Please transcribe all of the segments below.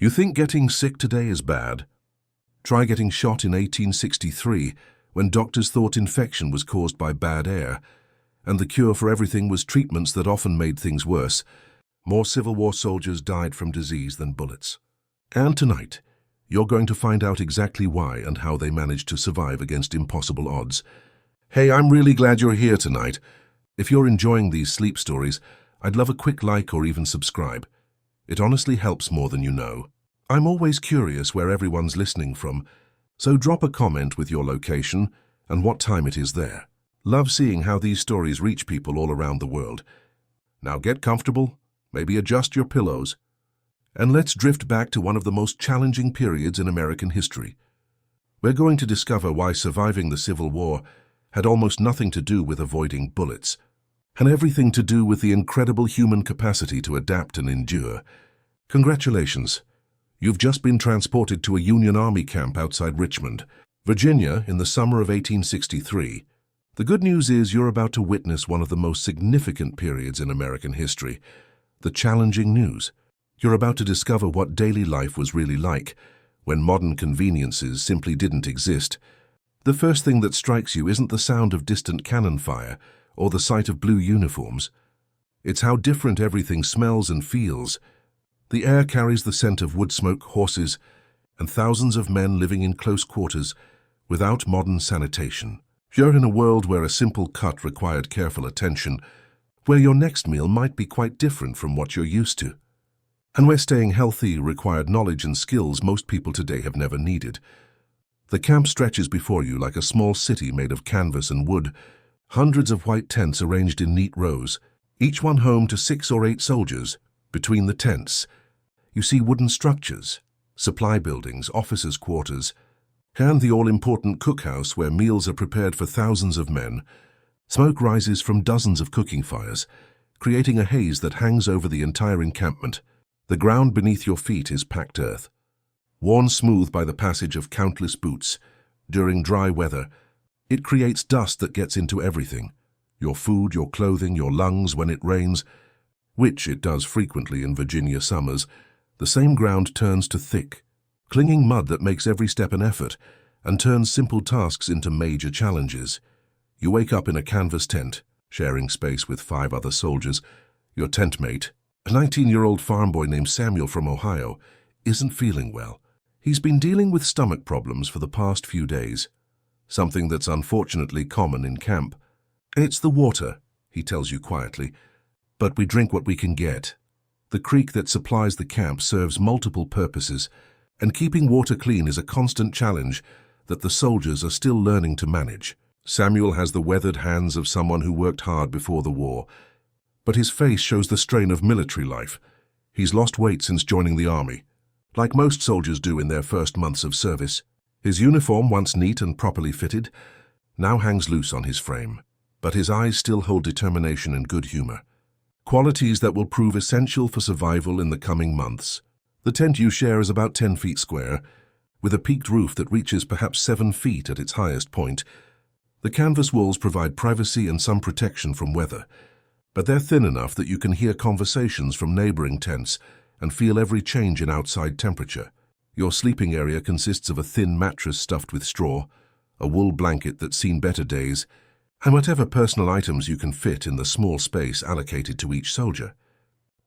You think getting sick today is bad? Try getting shot in 1863, when doctors thought infection was caused by bad air, and the cure for everything was treatments that often made things worse. More Civil War soldiers died from disease than bullets. And tonight, you're going to find out exactly why and how they managed to survive against impossible odds. Hey, I'm really glad you're here tonight. If you're enjoying these sleep stories, I'd love a quick like or even subscribe. It honestly helps more than you know. I'm always curious where everyone's listening from, so drop a comment with your location and what time it is there. Love seeing how these stories reach people all around the world. Now get comfortable, maybe adjust your pillows, and let's drift back to one of the most challenging periods in American history. We're going to discover why surviving the Civil War had almost nothing to do with avoiding bullets, and everything to do with the incredible human capacity to adapt and endure. Congratulations! You've just been transported to a Union Army camp outside Richmond, Virginia, in the summer of 1863. The good news is you're about to witness one of the most significant periods in American history. The challenging news. You're about to discover what daily life was really like, when modern conveniences simply didn't exist. The first thing that strikes you isn't the sound of distant cannon fire or the sight of blue uniforms. It's how different everything smells and feels. The air carries the scent of wood smoke, horses, and thousands of men living in close quarters without modern sanitation. You're in a world where a simple cut required careful attention, where your next meal might be quite different from what you're used to, and where staying healthy required knowledge and skills most people today have never needed. The camp stretches before you like a small city made of canvas and wood, hundreds of white tents arranged in neat rows, each one home to 6 or 8 soldiers. Between the tents, you see wooden structures, supply buildings, officers' quarters, and the all-important cookhouse where meals are prepared for thousands of men. Smoke rises from dozens of cooking fires, creating a haze that hangs over the entire encampment. The ground beneath your feet is packed earth, worn smooth by the passage of countless boots. During dry weather, it creates dust that gets into everything: your food, your clothing, your lungs. When it rains, which it does frequently in Virginia summers, the same ground turns to thick, clinging mud that makes every step an effort and turns simple tasks into major challenges. You wake up in a canvas tent, sharing space with 5 other soldiers. Your tent mate, a 19-year-old farm boy named Samuel from Ohio, isn't feeling well. He's been dealing with stomach problems for the past few days, something that's unfortunately common in camp. It's the water, he tells you quietly, but we drink what we can get. The creek that supplies the camp serves multiple purposes, and keeping water clean is a constant challenge that the soldiers are still learning to manage. Samuel has the weathered hands of someone who worked hard before the war, but his face shows the strain of military life. He's lost weight since joining the army, like most soldiers do in their first months of service. His uniform, once neat and properly fitted, now hangs loose on his frame, but his eyes still hold determination and good humor, qualities that will prove essential for survival in the coming months. The tent you share is about 10 feet square, with a peaked roof that reaches perhaps 7 feet at its highest point. The canvas walls provide privacy and some protection from weather, but they're thin enough that you can hear conversations from neighboring tents and feel every change in outside temperature. Your sleeping area consists of a thin mattress stuffed with straw, a wool blanket that's seen better days, and whatever personal items you can fit in the small space allocated to each soldier.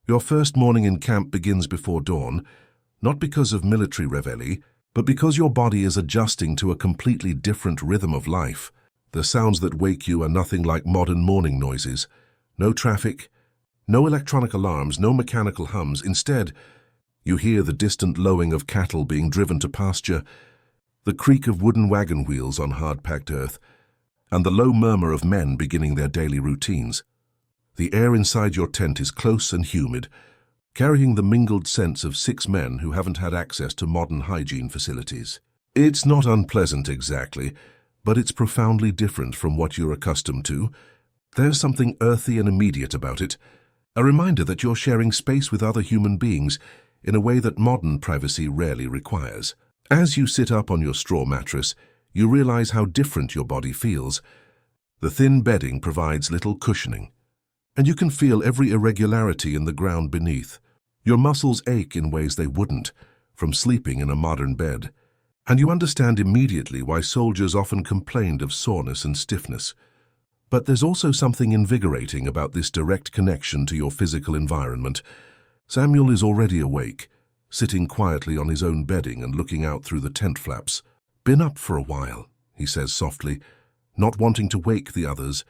Your first morning in camp begins before dawn, not because of military reveille, but because your body is adjusting to a completely different rhythm of life. The sounds that wake you are nothing like modern morning noises. No traffic, no electronic alarms, no mechanical hums. Instead, you hear the distant lowing of cattle being driven to pasture, the creak of wooden wagon wheels on hard-packed earth, and the low murmur of men beginning their daily routines. The air inside your tent is close and humid, carrying the mingled scents of 6 men who haven't had access to modern hygiene facilities. It's not unpleasant exactly, but it's profoundly different from what you're accustomed to. There's something earthy and immediate about it, a reminder that you're sharing space with other human beings in a way that modern privacy rarely requires. As you sit up on your straw mattress, you realize how different your body feels. The thin bedding provides little cushioning, and you can feel every irregularity in the ground beneath. Your muscles ache in ways they wouldn't from sleeping in a modern bed. And you understand immediately why soldiers often complained of soreness and stiffness. But there's also something invigorating about this direct connection to your physical environment. Samuel is already awake, sitting quietly on his own bedding and looking out through the tent flaps. "Been up for a while," he says softly, not wanting to wake the others.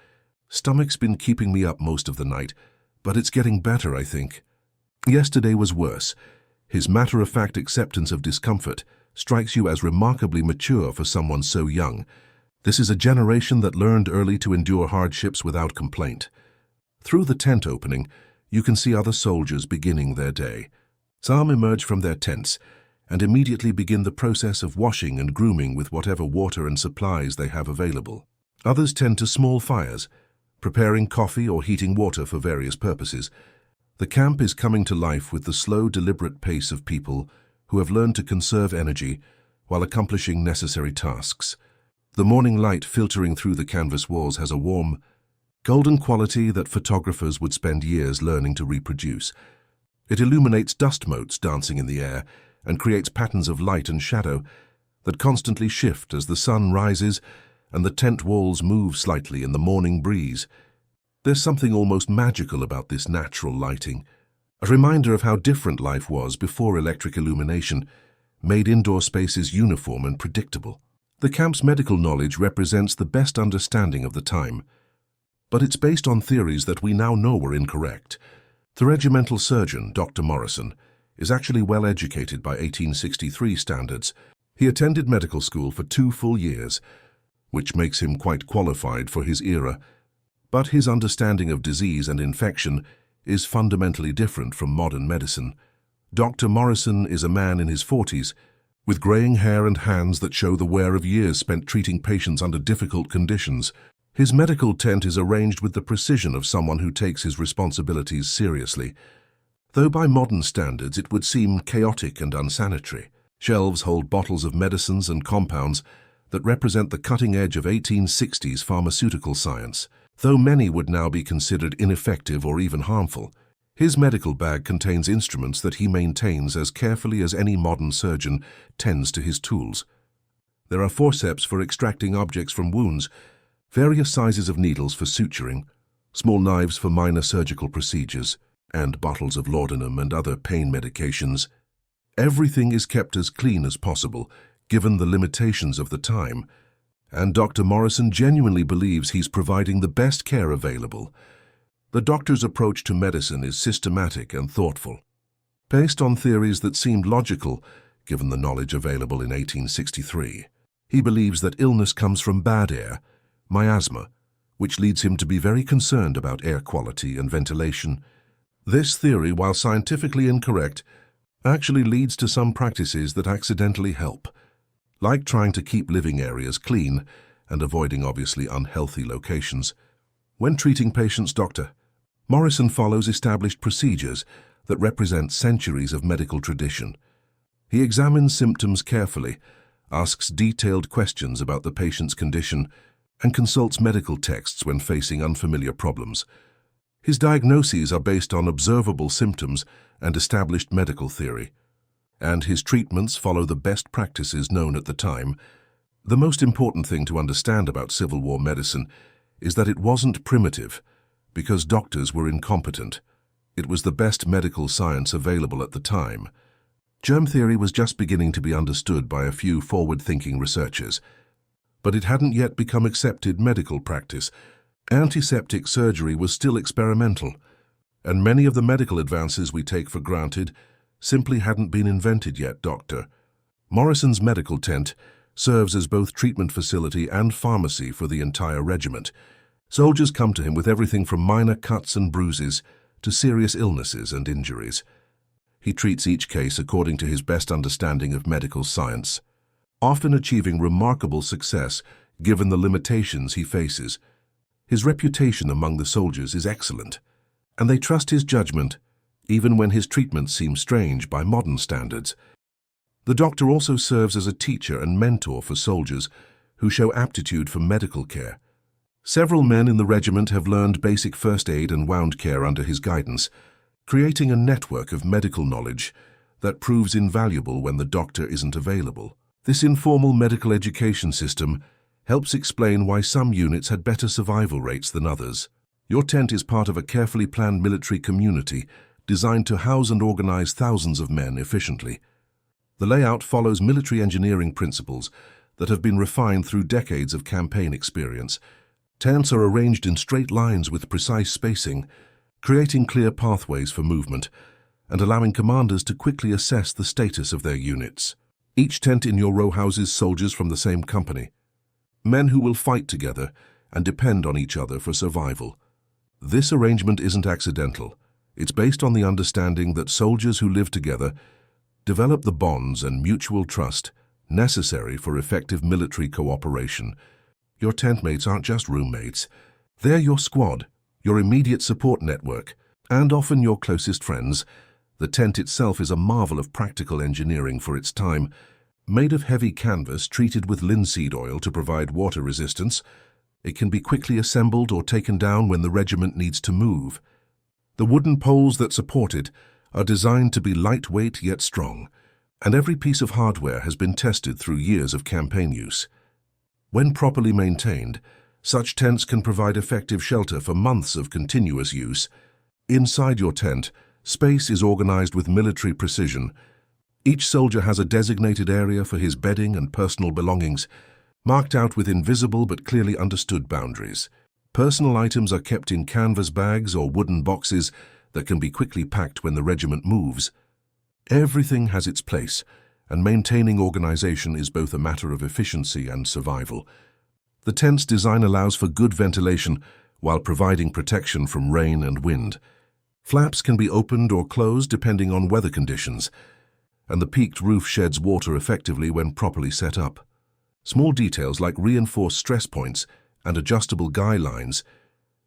"Stomach's been keeping me up most of the night, but it's getting better, I think." Yesterday was worse. His matter-of-fact acceptance of discomfort strikes you as remarkably mature for someone so young. This is a generation that learned early to endure hardships without complaint. Through the tent opening, you can see other soldiers beginning their day. Some emerge from their tents and immediately begin the process of washing and grooming with whatever water and supplies they have available. Others tend to small fires, preparing coffee or heating water for various purposes. The camp is coming to life with the slow, deliberate pace of people who have learned to conserve energy while accomplishing necessary tasks. The morning light filtering through the canvas walls has a warm, golden quality that photographers would spend years learning to reproduce. It illuminates dust motes dancing in the air and creates patterns of light and shadow that constantly shift as the sun rises and the tent walls move slightly in the morning breeze. There's something almost magical about this natural lighting, a reminder of how different life was before electric illumination made indoor spaces uniform and predictable. The camp's medical knowledge represents the best understanding of the time, but it's based on theories that we now know were incorrect. The regimental surgeon, Dr. Morrison, is actually well educated by 1863 standards. He attended medical school for 2 full years, which makes him quite qualified for his era, but his understanding of disease and infection is fundamentally different from modern medicine. Dr. Morrison is a man in his 40s, with graying hair and hands that show the wear of years spent treating patients under difficult conditions. His medical tent is arranged with the precision of someone who takes his responsibilities seriously, though by modern standards it would seem chaotic and unsanitary. Shelves hold bottles of medicines and compounds that represent the cutting edge of 1860s pharmaceutical science, though many would now be considered ineffective or even harmful. His medical bag contains instruments that he maintains as carefully as any modern surgeon tends to his tools. There are forceps for extracting objects from wounds, various sizes of needles for suturing, small knives for minor surgical procedures, and bottles of laudanum and other pain medications. Everything is kept as clean as possible, given the limitations of the time, and Dr. Morrison genuinely believes he's providing the best care available. The doctor's approach to medicine is systematic and thoughtful, based on theories that seemed logical given the knowledge available in 1863. He believes that illness comes from bad air, miasma, which leads him to be very concerned about air quality and ventilation. This theory, while scientifically incorrect, actually leads to some practices that accidentally help, like trying to keep living areas clean and avoiding obviously unhealthy locations. When treating patients, Dr. Morrison follows established procedures that represent centuries of medical tradition. He examines symptoms carefully, asks detailed questions about the patient's condition, and consults medical texts when facing unfamiliar problems. His diagnoses are based on observable symptoms and established medical theory, and his treatments follow the best practices known at the time. The most important thing to understand about Civil War medicine is that it wasn't primitive because doctors were incompetent. It was the best medical science available at the time. Germ theory was just beginning to be understood by a few forward-thinking researchers, but it hadn't yet become accepted medical practice. Antiseptic surgery was still experimental, and many of the medical advances we take for granted simply hadn't been invented yet, Dr. Morrison's medical tent serves as both treatment facility and pharmacy for the entire regiment. Soldiers come to him with everything from minor cuts and bruises to serious illnesses and injuries. He treats each case according to his best understanding of medical science, often achieving remarkable success given the limitations he faces. His reputation among the soldiers is excellent, and they trust his judgment even when his treatments seem strange by modern standards. The doctor also serves as a teacher and mentor for soldiers who show aptitude for medical care. Several men in the regiment have learned basic first aid and wound care under his guidance, creating a network of medical knowledge that proves invaluable when the doctor isn't available. This informal medical education system helps explain why some units had better survival rates than others. Your tent is part of a carefully planned military community designed to house and organize thousands of men efficiently. The layout follows military engineering principles that have been refined through decades of campaign experience. Tents are arranged in straight lines with precise spacing, creating clear pathways for movement and allowing commanders to quickly assess the status of their units. Each tent in your row houses soldiers from the same company, men who will fight together and depend on each other for survival. This arrangement isn't accidental. It's based on the understanding that soldiers who live together develop the bonds and mutual trust necessary for effective military cooperation. Your tent mates aren't just roommates. They're your squad, your immediate support network, and often your closest friends. The tent itself is a marvel of practical engineering for its time. Made of heavy canvas treated with linseed oil to provide water resistance, it can be quickly assembled or taken down when the regiment needs to move. The wooden poles that support it are designed to be lightweight yet strong, and every piece of hardware has been tested through years of campaign use. When properly maintained, such tents can provide effective shelter for months of continuous use. Inside your tent, space is organized with military precision. Each soldier has a designated area for his bedding and personal belongings, marked out with invisible but clearly understood boundaries. Personal items are kept in canvas bags or wooden boxes that can be quickly packed when the regiment moves. Everything has its place, and maintaining organization is both a matter of efficiency and survival. The tent's design allows for good ventilation while providing protection from rain and wind. Flaps can be opened or closed depending on weather conditions, and the peaked roof sheds water effectively when properly set up. Small details like reinforced stress points and adjustable guy lines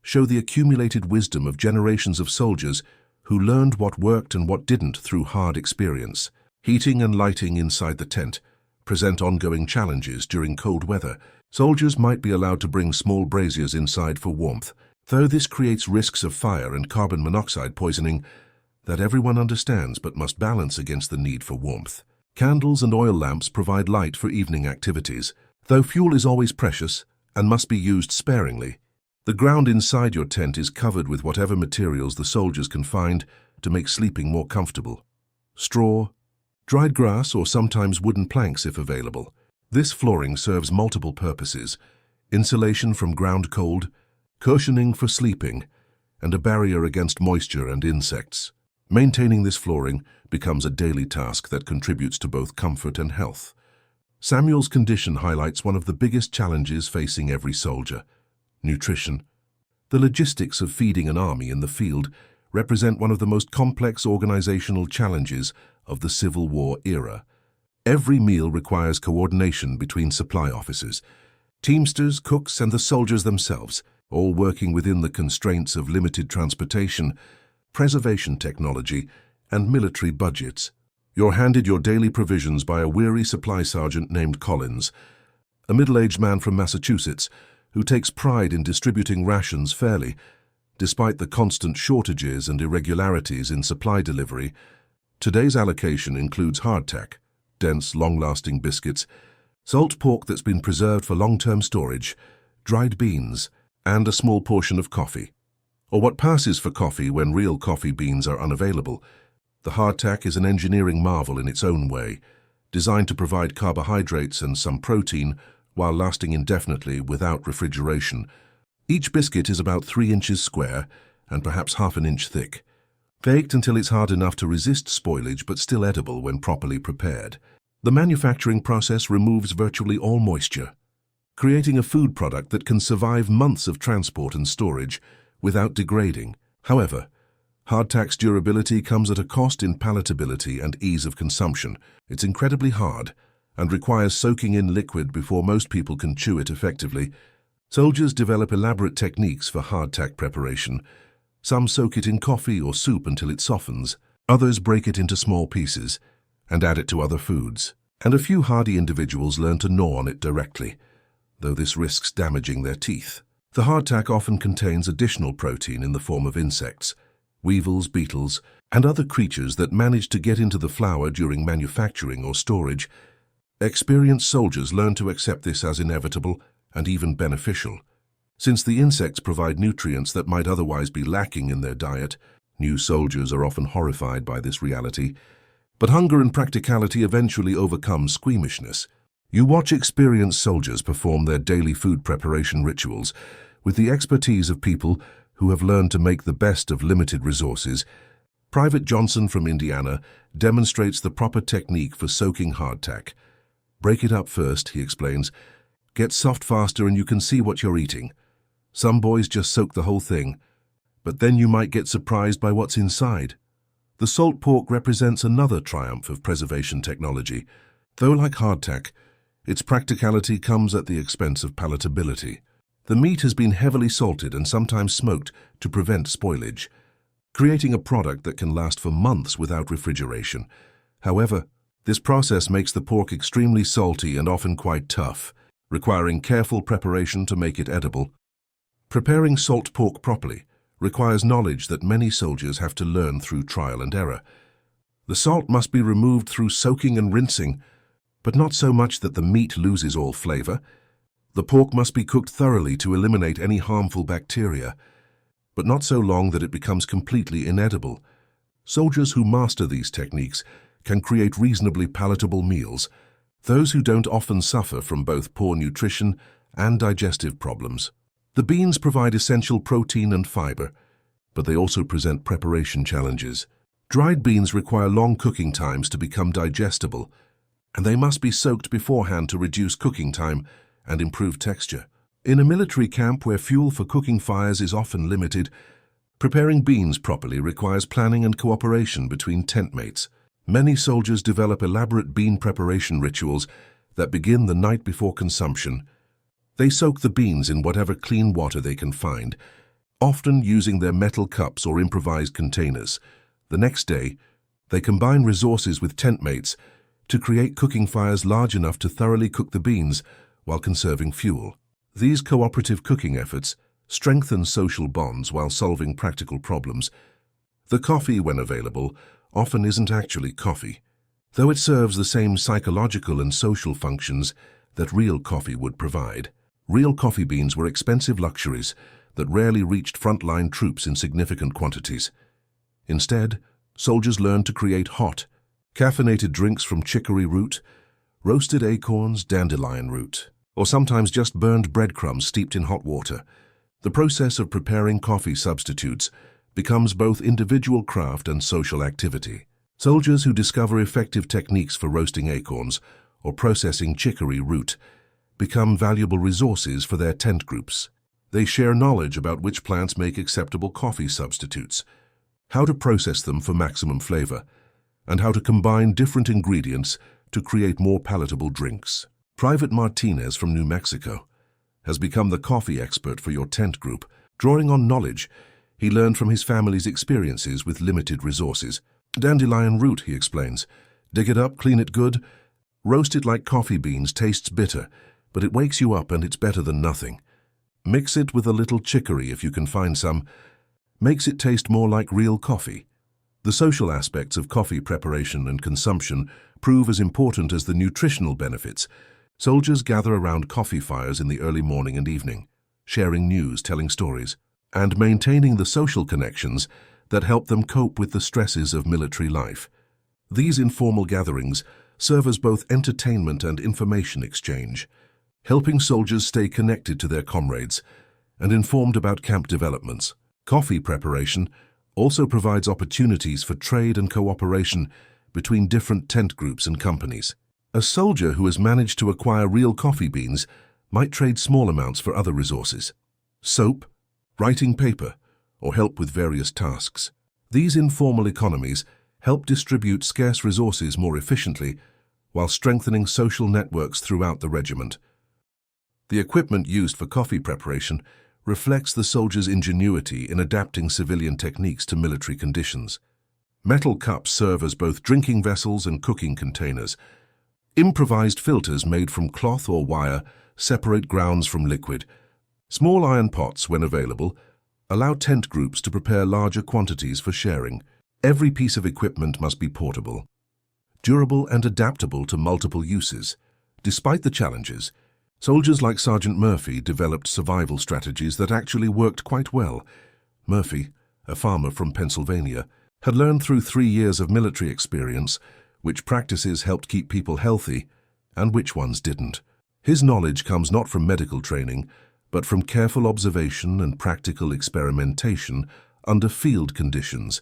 show the accumulated wisdom of generations of soldiers who learned what worked and what didn't through hard experience. Heating and lighting inside the tent present ongoing challenges during cold weather. Soldiers might be allowed to bring small braziers inside for warmth, though this creates risks of fire and carbon monoxide poisoning that everyone understands but must balance against the need for warmth. Candles and oil lamps provide light for evening activities, though fuel is always precious and must be used sparingly. The ground inside your tent is covered with whatever materials the soldiers can find to make sleeping more comfortable. Straw, dried grass, or sometimes wooden planks if available. This flooring serves multiple purposes: insulation from ground cold, cushioning for sleeping, and a barrier against moisture and insects. Maintaining this flooring becomes a daily task that contributes to both comfort and health. Samuel's condition highlights one of the biggest challenges facing every soldier: nutrition. The logistics of feeding an army in the field represent one of the most complex organizational challenges of the Civil War era. Every meal requires coordination between supply officers, teamsters, cooks, and the soldiers themselves, all working within the constraints of limited transportation, preservation technology, and military budgets. You're handed your daily provisions by a weary supply sergeant named Collins, a middle-aged man from Massachusetts who takes pride in distributing rations fairly. Despite the constant shortages and irregularities in supply delivery, today's allocation includes hardtack, dense, long-lasting biscuits, salt pork that's been preserved for long-term storage, dried beans, and a small portion of coffee, or what passes for coffee when real coffee beans are unavailable. The hardtack is an engineering marvel in its own way, designed to provide carbohydrates and some protein while lasting indefinitely without refrigeration. Each biscuit is about 3 inches square and perhaps half an inch thick, baked until it's hard enough to resist spoilage but still edible when properly prepared. The manufacturing process removes virtually all moisture, creating a food product that can survive months of transport and storage without degrading. However, hardtack's durability comes at a cost in palatability and ease of consumption. It's incredibly hard and requires soaking in liquid before most people can chew it effectively. Soldiers develop elaborate techniques for hardtack preparation. Some soak it in coffee or soup until it softens. Others break it into small pieces and add it to other foods. And a few hardy individuals learn to gnaw on it directly, though this risks damaging their teeth. The hardtack often contains additional protein in the form of insects, weevils, beetles, and other creatures that manage to get into the flour during manufacturing or storage. Experienced soldiers learn to accept this as inevitable and even beneficial. Since the insects provide nutrients that might otherwise be lacking in their diet, new soldiers are often horrified by this reality. But hunger and practicality eventually overcome squeamishness. You watch experienced soldiers perform their daily food preparation rituals with the expertise of people who have learned to make the best of limited resources. Private Johnson from Indiana demonstrates the proper technique for soaking hardtack. Break it up first, he explains. Get soft faster and you can see what you're eating. Some boys just soak the whole thing, but then you might get surprised by what's inside. The salt pork represents another triumph of preservation technology. Though like hardtack, its practicality comes at the expense of palatability. The meat has been heavily salted and sometimes smoked to prevent spoilage, creating a product that can last for months without refrigeration. However, this process makes the pork extremely salty and often quite tough, requiring careful preparation to make it edible. Preparing salt pork properly requires knowledge that many soldiers have to learn through trial and error. The salt must be removed through soaking and rinsing, but not so much that the meat loses all flavor. The pork must be cooked thoroughly to eliminate any harmful bacteria, but not so long that it becomes completely inedible. Soldiers who master these techniques can create reasonably palatable meals. Those who don't often suffer from both poor nutrition and digestive problems. The beans provide essential protein and fiber, but they also present preparation challenges. Dried beans require long cooking times to become digestible, and they must be soaked beforehand to reduce cooking time and improve texture. In a military camp where fuel for cooking fires is often limited, preparing beans properly requires planning and cooperation between tent mates. Many soldiers develop elaborate bean preparation rituals that begin the night before consumption. They soak the beans in whatever clean water they can find, often using their metal cups or improvised containers. The next day, they combine resources with tent mates to create cooking fires large enough to thoroughly cook the beans while conserving fuel. These cooperative cooking efforts strengthen social bonds while solving practical problems. The coffee, when available, often isn't actually coffee, though it serves the same psychological and social functions that real coffee would provide. Real coffee beans were expensive luxuries that rarely reached frontline troops in significant quantities. Instead, soldiers learned to create hot, caffeinated drinks from chicory root, roasted acorns, dandelion root, or sometimes just burned breadcrumbs steeped in hot water. The process of preparing coffee substitutes becomes both individual craft and social activity. Soldiers who discover effective techniques for roasting acorns or processing chicory root become valuable resources for their tent groups. They share knowledge about which plants make acceptable coffee substitutes, how to process them for maximum flavor, and how to combine different ingredients to create more palatable drinks. Private Martinez from New Mexico has become the coffee expert for your tent group. Drawing on knowledge he learned from his family's experiences with limited resources. Dandelion root, he explains. Dig it up, clean it good. Roast it like coffee beans, tastes bitter, but it wakes you up and it's better than nothing. Mix it with a little chicory if you can find some. Makes it taste more like real coffee. The social aspects of coffee preparation and consumption prove as important as the nutritional benefits. Soldiers gather around coffee fires in the early morning and evening, sharing news, telling stories, and maintaining the social connections that help them cope with the stresses of military life. These informal gatherings serve as both entertainment and information exchange, helping soldiers stay connected to their comrades and informed about camp developments. Coffee preparation also provides opportunities for trade and cooperation between different tent groups and companies. A soldier who has managed to acquire real coffee beans might trade small amounts for other resources: soap, writing paper, or help with various tasks. These informal economies help distribute scarce resources more efficiently while strengthening social networks throughout the regiment. The equipment used for coffee preparation reflects the soldier's ingenuity in adapting civilian techniques to military conditions. Metal cups serve as both drinking vessels and cooking containers. Improvised filters made from cloth or wire separate grounds from liquid. Small iron pots, when available, allow tent groups to prepare larger quantities for sharing. Every piece of equipment must be portable, durable and adaptable to multiple uses. Despite the challenges, soldiers like Sergeant Murphy developed survival strategies that actually worked quite well. Murphy, a farmer from Pennsylvania, had learned through 3 years of military experience which practices helped keep people healthy and which ones didn't. His knowledge comes not from medical training, but from careful observation and practical experimentation under field conditions.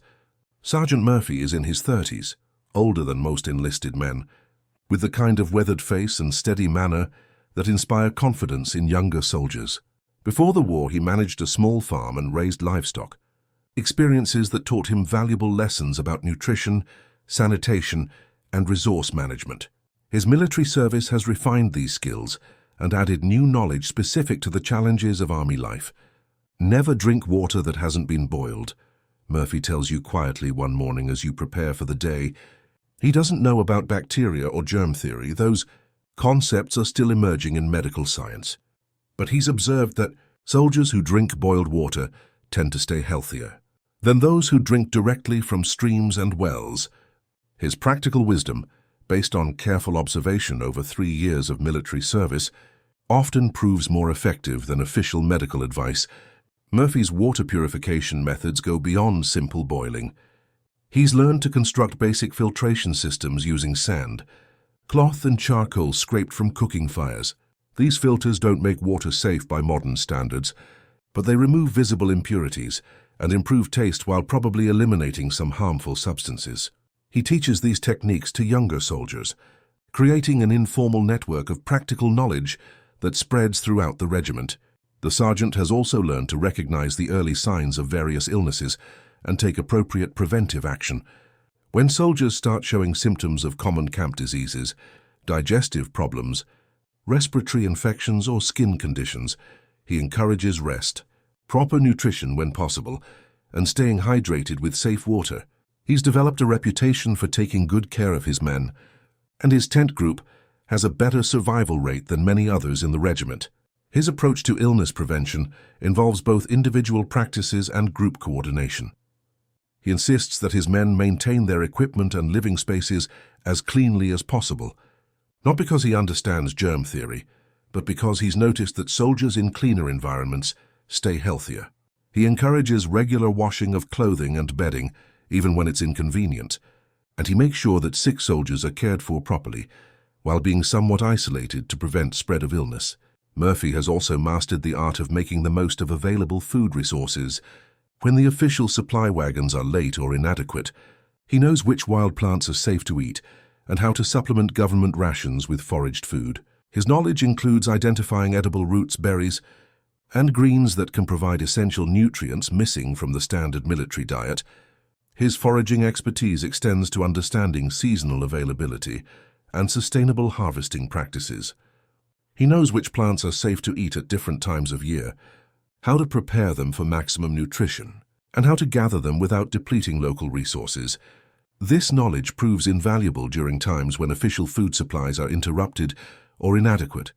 Sergeant Murphy is in his 30s, older than most enlisted men, with the kind of weathered face and steady manner that inspire confidence in younger soldiers. Before the war, he managed a small farm and raised livestock, experiences that taught him valuable lessons about nutrition, sanitation, and resource management. His military service has refined these skills and added new knowledge specific to the challenges of army life. Never drink water that hasn't been boiled, Murphy tells you quietly one morning as you prepare for the day. He doesn't know about bacteria or germ theory. Those concepts are still emerging in medical science. But he's observed that soldiers who drink boiled water tend to stay healthier than those who drink directly from streams and wells. His practical wisdom, based on careful observation over 3 years of military service, often proves more effective than official medical advice. Murphy's water purification methods go beyond simple boiling. He's learned to construct basic filtration systems using sand, cloth and charcoal scraped from cooking fires. These filters don't make water safe by modern standards, but they remove visible impurities and improve taste while probably eliminating some harmful substances. He teaches these techniques to younger soldiers, creating an informal network of practical knowledge that spreads throughout the regiment. The sergeant has also learned to recognize the early signs of various illnesses and take appropriate preventive action. When soldiers start showing symptoms of common camp diseases, digestive problems, respiratory infections, or skin conditions, he encourages rest, proper nutrition when possible, and staying hydrated with safe water. He's developed a reputation for taking good care of his men, and his tent group has a better survival rate than many others in the regiment. His approach to illness prevention involves both individual practices and group coordination. He insists that his men maintain their equipment and living spaces as cleanly as possible, not because he understands germ theory, but because he's noticed that soldiers in cleaner environments stay healthier. He encourages regular washing of clothing and bedding, even when it's inconvenient, and he makes sure that sick soldiers are cared for properly, while being somewhat isolated to prevent spread of illness. Murphy has also mastered the art of making the most of available food resources. When the official supply wagons are late or inadequate, he knows which wild plants are safe to eat and how to supplement government rations with foraged food. His knowledge includes identifying edible roots, berries, and greens that can provide essential nutrients missing from the standard military diet. His foraging expertise extends to understanding seasonal availability and sustainable harvesting practices. He knows which plants are safe to eat at different times of year, how to prepare them for maximum nutrition, and how to gather them without depleting local resources. This knowledge proves invaluable during times when official food supplies are interrupted or inadequate.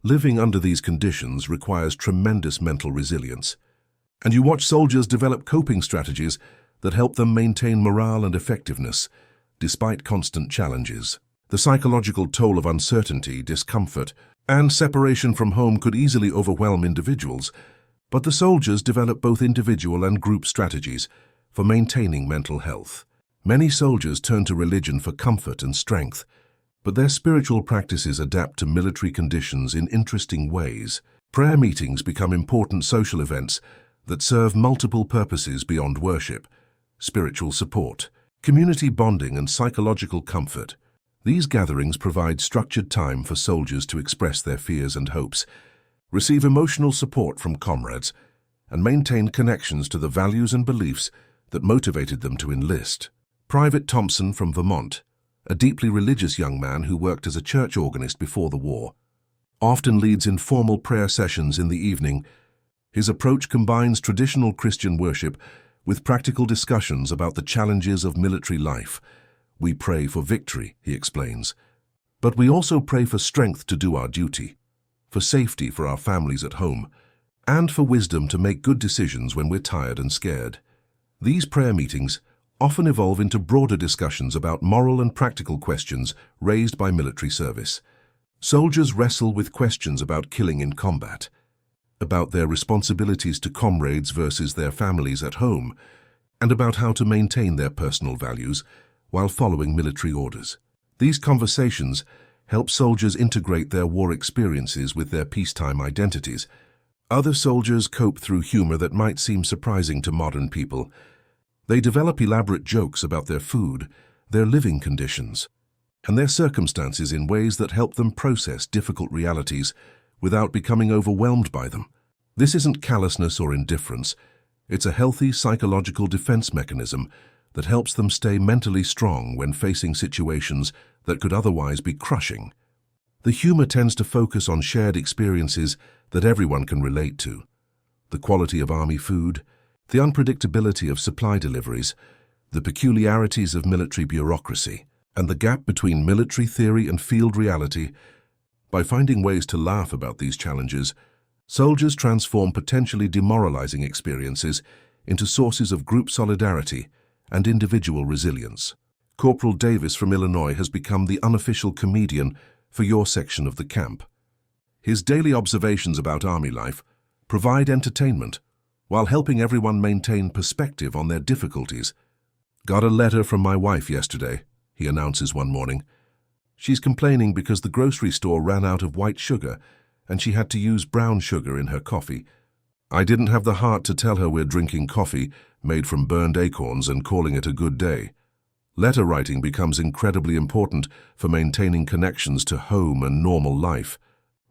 Living under these conditions requires tremendous mental resilience, and you watch soldiers develop coping strategies that help them maintain morale and effectiveness despite constant challenges. The psychological toll of uncertainty, discomfort, and separation from home could easily overwhelm individuals, but the soldiers develop both individual and group strategies for maintaining mental health. Many soldiers turn to religion for comfort and strength, but their spiritual practices adapt to military conditions in interesting ways. Prayer meetings become important social events that serve multiple purposes beyond worship: spiritual support, community bonding, and psychological comfort. These gatherings provide structured time for soldiers to express their fears and hopes, receive emotional support from comrades, and maintain connections to the values and beliefs that motivated them to enlist. Private Thompson from Vermont, a deeply religious young man who worked as a church organist before the war, often leads informal prayer sessions in the evening. His approach combines traditional Christian worship with practical discussions about the challenges of military life. "We pray for victory," he explains, "but we also pray for strength to do our duty, for safety for our families at home, and for wisdom to make good decisions when we're tired and scared." These prayer meetings, often evolve into broader discussions about moral and practical questions raised by military service. Soldiers wrestle with questions about killing in combat, about their responsibilities to comrades versus their families at home, and about how to maintain their personal values while following military orders. These conversations help soldiers integrate their war experiences with their peacetime identities. Other soldiers cope through humor that might seem surprising to modern people. They develop elaborate jokes about their food, their living conditions, and their circumstances in ways that help them process difficult realities without becoming overwhelmed by them. This isn't callousness or indifference. It's a healthy psychological defense mechanism that helps them stay mentally strong when facing situations that could otherwise be crushing. The humor tends to focus on shared experiences that everyone can relate to. The quality of army food, the unpredictability of supply deliveries, the peculiarities of military bureaucracy, and the gap between military theory and field reality. By finding ways to laugh about these challenges, soldiers transform potentially demoralizing experiences into sources of group solidarity and individual resilience. Corporal Davis from Illinois has become the unofficial comedian for your section of the camp. His daily observations about Army life provide entertainment while helping everyone maintain perspective on their difficulties. "Got a letter from my wife yesterday," he announces one morning. "She's complaining because the grocery store ran out of white sugar and she had to use brown sugar in her coffee. I didn't have the heart to tell her we're drinking coffee made from burned acorns and calling it a good day." Letter writing becomes incredibly important for maintaining connections to home and normal life.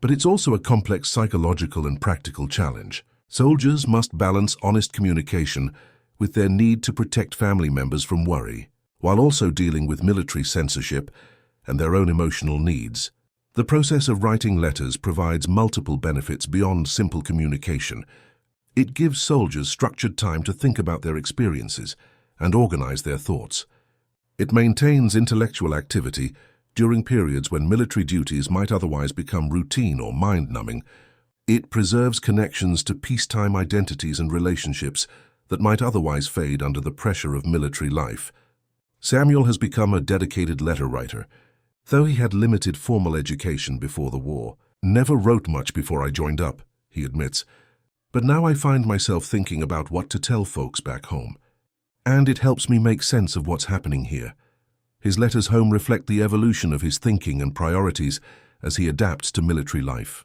But it's also a complex psychological and practical challenge. Soldiers must balance honest communication with their need to protect family members from worry, while also dealing with military censorship and their own emotional needs. The process of writing letters provides multiple benefits beyond simple communication. It gives soldiers structured time to think about their experiences and organize their thoughts. It maintains intellectual activity during periods when military duties might otherwise become routine or mind-numbing. It preserves connections to peacetime identities and relationships that might otherwise fade under the pressure of military life. Samuel has become a dedicated letter writer. Though he had limited formal education before the war, "Never wrote much before I joined up," he admits. "But now I find myself thinking about what to tell folks back home. And it helps me make sense of what's happening here." His letters home reflect the evolution of his thinking and priorities as he adapts to military life.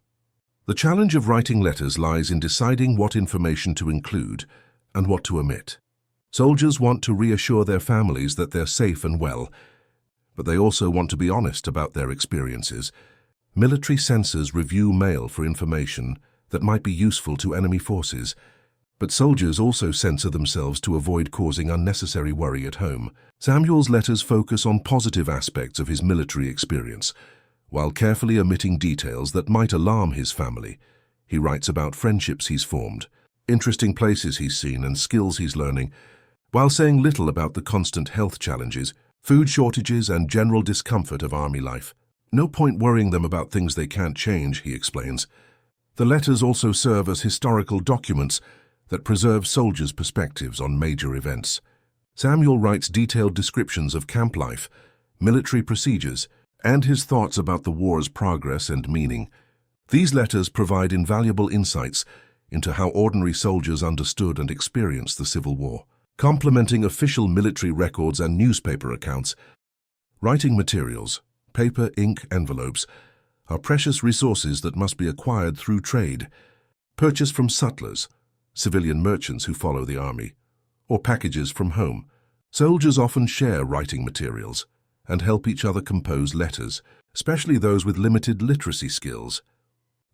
The challenge of writing letters lies in deciding what information to include and what to omit. Soldiers want to reassure their families that they're safe and well, but they also want to be honest about their experiences. Military censors review mail for information that might be useful to enemy forces, but soldiers also censor themselves to avoid causing unnecessary worry at home. Samuel's letters focus on positive aspects of his military experience, while carefully omitting details that might alarm his family. He writes about friendships he's formed, interesting places he's seen, and skills he's learning, while saying little about the constant health challenges, food shortages, and general discomfort of Army life. "No point worrying them about things they can't change," he explains. The letters also serve as historical documents that preserve soldiers' perspectives on major events. Samuel writes detailed descriptions of camp life, military procedures, and his thoughts about the war's progress and meaning. These letters provide invaluable insights into how ordinary soldiers understood and experienced the Civil War. Complementing official military records and newspaper accounts, writing materials, paper, ink, envelopes, are precious resources that must be acquired through trade, purchased from sutlers, civilian merchants who follow the army, or packages from home. Soldiers often share writing materials and help each other compose letters, especially those with limited literacy skills.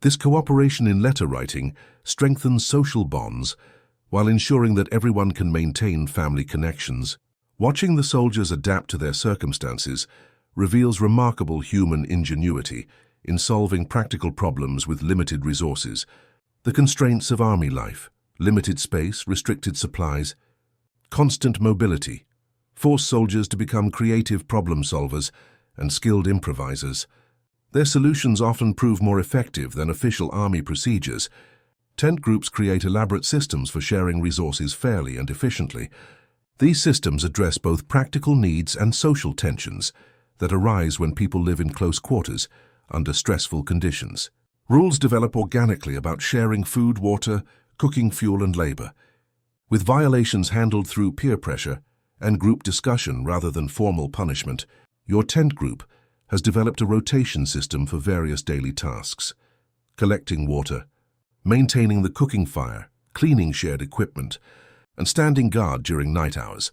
This cooperation in letter writing strengthens social bonds while ensuring that everyone can maintain family connections. Watching the soldiers adapt to their circumstances reveals remarkable human ingenuity in solving practical problems with limited resources. The constraints of Army life, limited space, restricted supplies, constant mobility, force soldiers to become creative problem solvers and skilled improvisers. Their solutions often prove more effective than official Army procedures. Tent groups create elaborate systems for sharing resources fairly and efficiently. These systems address both practical needs and social tensions that arise when people live in close quarters under stressful conditions. Rules develop organically about sharing food, water, cooking fuel and labor, with violations handled through peer pressure and group discussion rather than formal punishment. Your tent group has developed a rotation system for various daily tasks: collecting water, maintaining the cooking fire, cleaning shared equipment, and standing guard during night hours.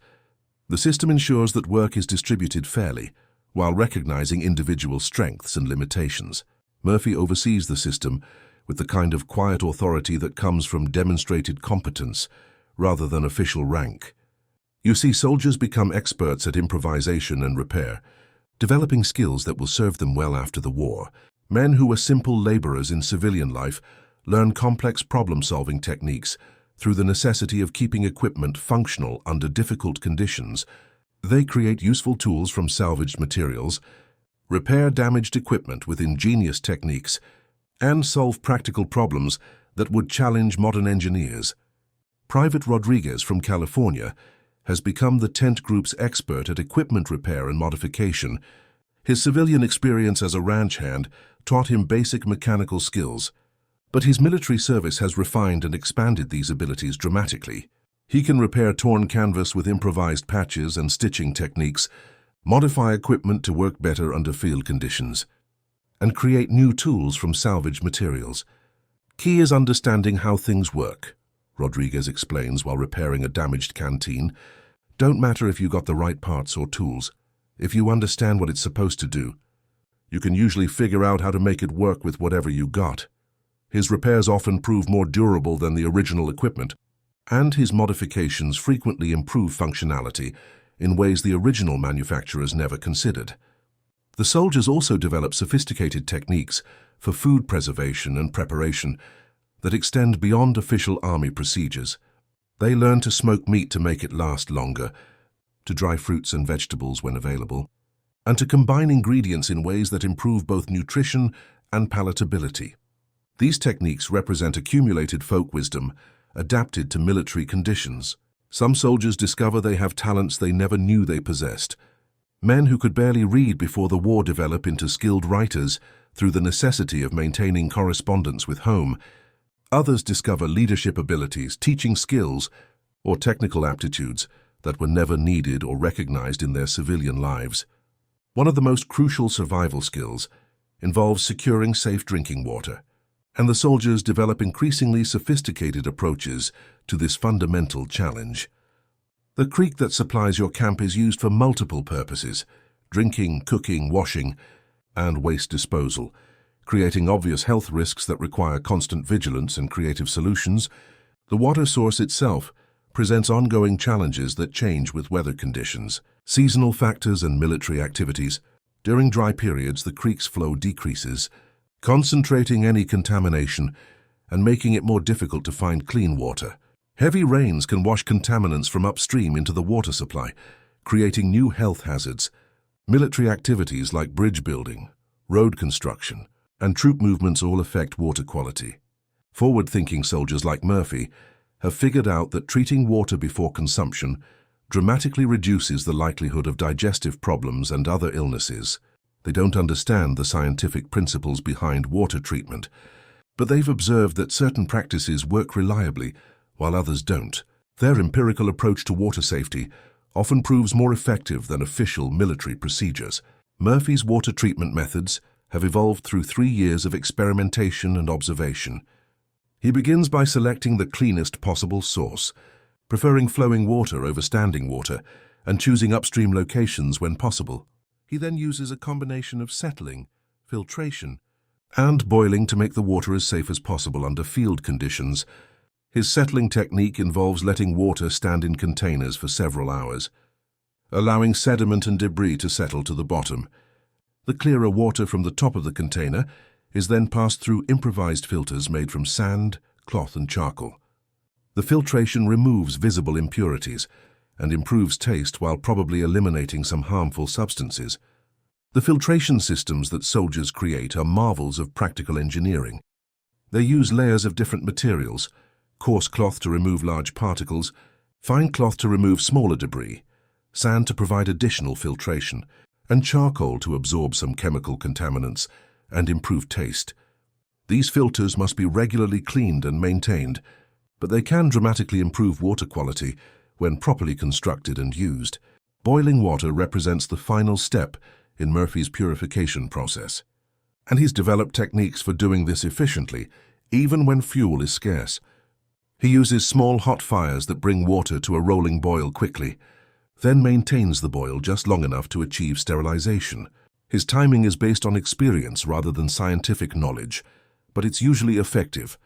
The system ensures that work is distributed fairly, while recognizing individual strengths and limitations. Murphy oversees the system with the kind of quiet authority that comes from demonstrated competence rather than official rank. You see soldiers become experts at improvisation and repair, developing skills that will serve them well after the war. Men who were simple laborers in civilian life learn complex problem-solving techniques through the necessity of keeping equipment functional under difficult conditions. They create useful tools from salvaged materials, repair damaged equipment with ingenious techniques, and solve practical problems that would challenge modern engineers. Private Rodriguez from California has become the tent group's expert at equipment repair and modification. His civilian experience as a ranch hand taught him basic mechanical skills, but his military service has refined and expanded these abilities dramatically. He can repair torn canvas with improvised patches and stitching techniques, modify equipment to work better under field conditions, and create new tools from salvaged materials. Key is understanding how things work, Rodriguez explains while repairing a damaged canteen. Don't matter if you got the right parts or tools. If you understand what it's supposed to do, you can usually figure out how to make it work with whatever you got. His repairs often prove more durable than the original equipment, and his modifications frequently improve functionality in ways the original manufacturers never considered. The soldiers also develop sophisticated techniques for food preservation and preparation that extend beyond official army procedures. They learn to smoke meat to make it last longer, to dry fruits and vegetables when available, and to combine ingredients in ways that improve both nutrition and palatability. These techniques represent accumulated folk wisdom adapted to military conditions. Some soldiers discover they have talents they never knew they possessed. Men who could barely read before the war develop into skilled writers through the necessity of maintaining correspondence with home. Others discover leadership abilities, teaching skills, or technical aptitudes that were never needed or recognized in their civilian lives. One of the most crucial survival skills involves securing safe drinking water, and the soldiers develop increasingly sophisticated approaches to this fundamental challenge. The creek that supplies your camp is used for multiple purposes: drinking, cooking, washing, and waste disposal, creating obvious health risks that require constant vigilance and creative solutions. The water source itself presents ongoing challenges that change with weather conditions, seasonal factors, and military activities. During dry periods, the creek's flow decreases, concentrating any contamination and making it more difficult to find clean water. Heavy rains can wash contaminants from upstream into the water supply, creating new health hazards. Military activities like bridge building, road construction, and troop movements all affect water quality. Forward-thinking soldiers like Murphy have figured out that treating water before consumption dramatically reduces the likelihood of digestive problems and other illnesses. They don't understand the scientific principles behind water treatment, but they've observed that certain practices work reliably while others don't. Their empirical approach to water safety often proves more effective than official military procedures. Murphy's water treatment methods have evolved through 3 years of experimentation and observation. He begins by selecting the cleanest possible source, preferring flowing water over standing water, and choosing upstream locations when possible. He then uses a combination of settling, filtration, and boiling to make the water as safe as possible under field conditions. His settling technique involves letting water stand in containers for several hours, allowing sediment and debris to settle to the bottom. The clearer water from the top of the container is then passed through improvised filters made from sand, cloth, and charcoal. The filtration removes visible impurities and improves taste while probably eliminating some harmful substances. The filtration systems that soldiers create are marvels of practical engineering. They use layers of different materials: coarse cloth to remove large particles, fine cloth to remove smaller debris, sand to provide additional filtration, and charcoal to absorb some chemical contaminants and improve taste. These filters must be regularly cleaned and maintained, but they can dramatically improve water quality when properly constructed and used. Boiling water represents the final step in Murphy's purification process, and he's developed techniques for doing this efficiently, even when fuel is scarce. He uses small hot fires that bring water to a rolling boil quickly, then maintains the boil just long enough to achieve sterilization. His timing is based on experience rather than scientific knowledge, but it's usually effective.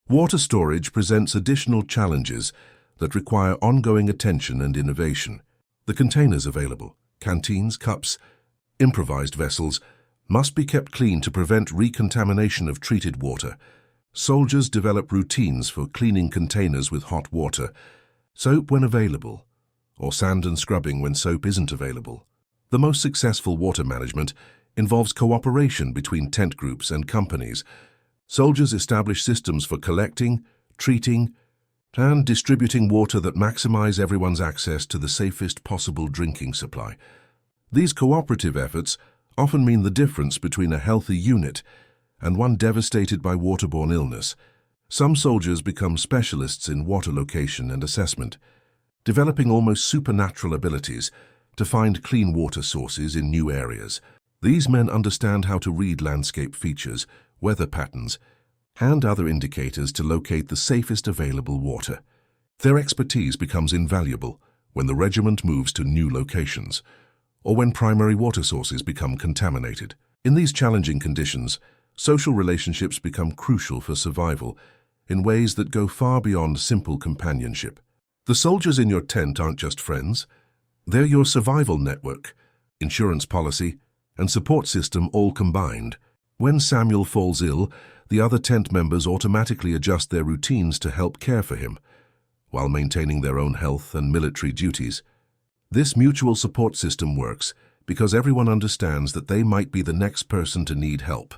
Water storage presents additional challenges that require ongoing attention and innovation. The containers available, canteens, cups, improvised vessels, must be kept clean to prevent recontamination of treated water. Soldiers develop routines for cleaning containers with hot water, soap when available, or sand and scrubbing when soap isn't available. The most successful water management involves cooperation between tent groups and companies. Soldiers establish systems for collecting, treating, and distributing water that maximize everyone's access to the safest possible drinking supply. These cooperative efforts often mean the difference between a healthy unit and one devastated by waterborne illness. Some soldiers become specialists in water location and assessment, developing almost supernatural abilities to find clean water sources in new areas. These men understand how to read landscape features, weather patterns, and other indicators to locate the safest available water. Their expertise becomes invaluable when the regiment moves to new locations, or when primary water sources become contaminated. In these challenging conditions, social relationships become crucial for survival in ways that go far beyond simple companionship. The soldiers in your tent aren't just friends. They're your survival network, insurance policy, and support system all combined. When Samuel falls ill, the other tent members automatically adjust their routines to help care for him, while maintaining their own health and military duties. This mutual support system works because everyone understands that they might be the next person to need help.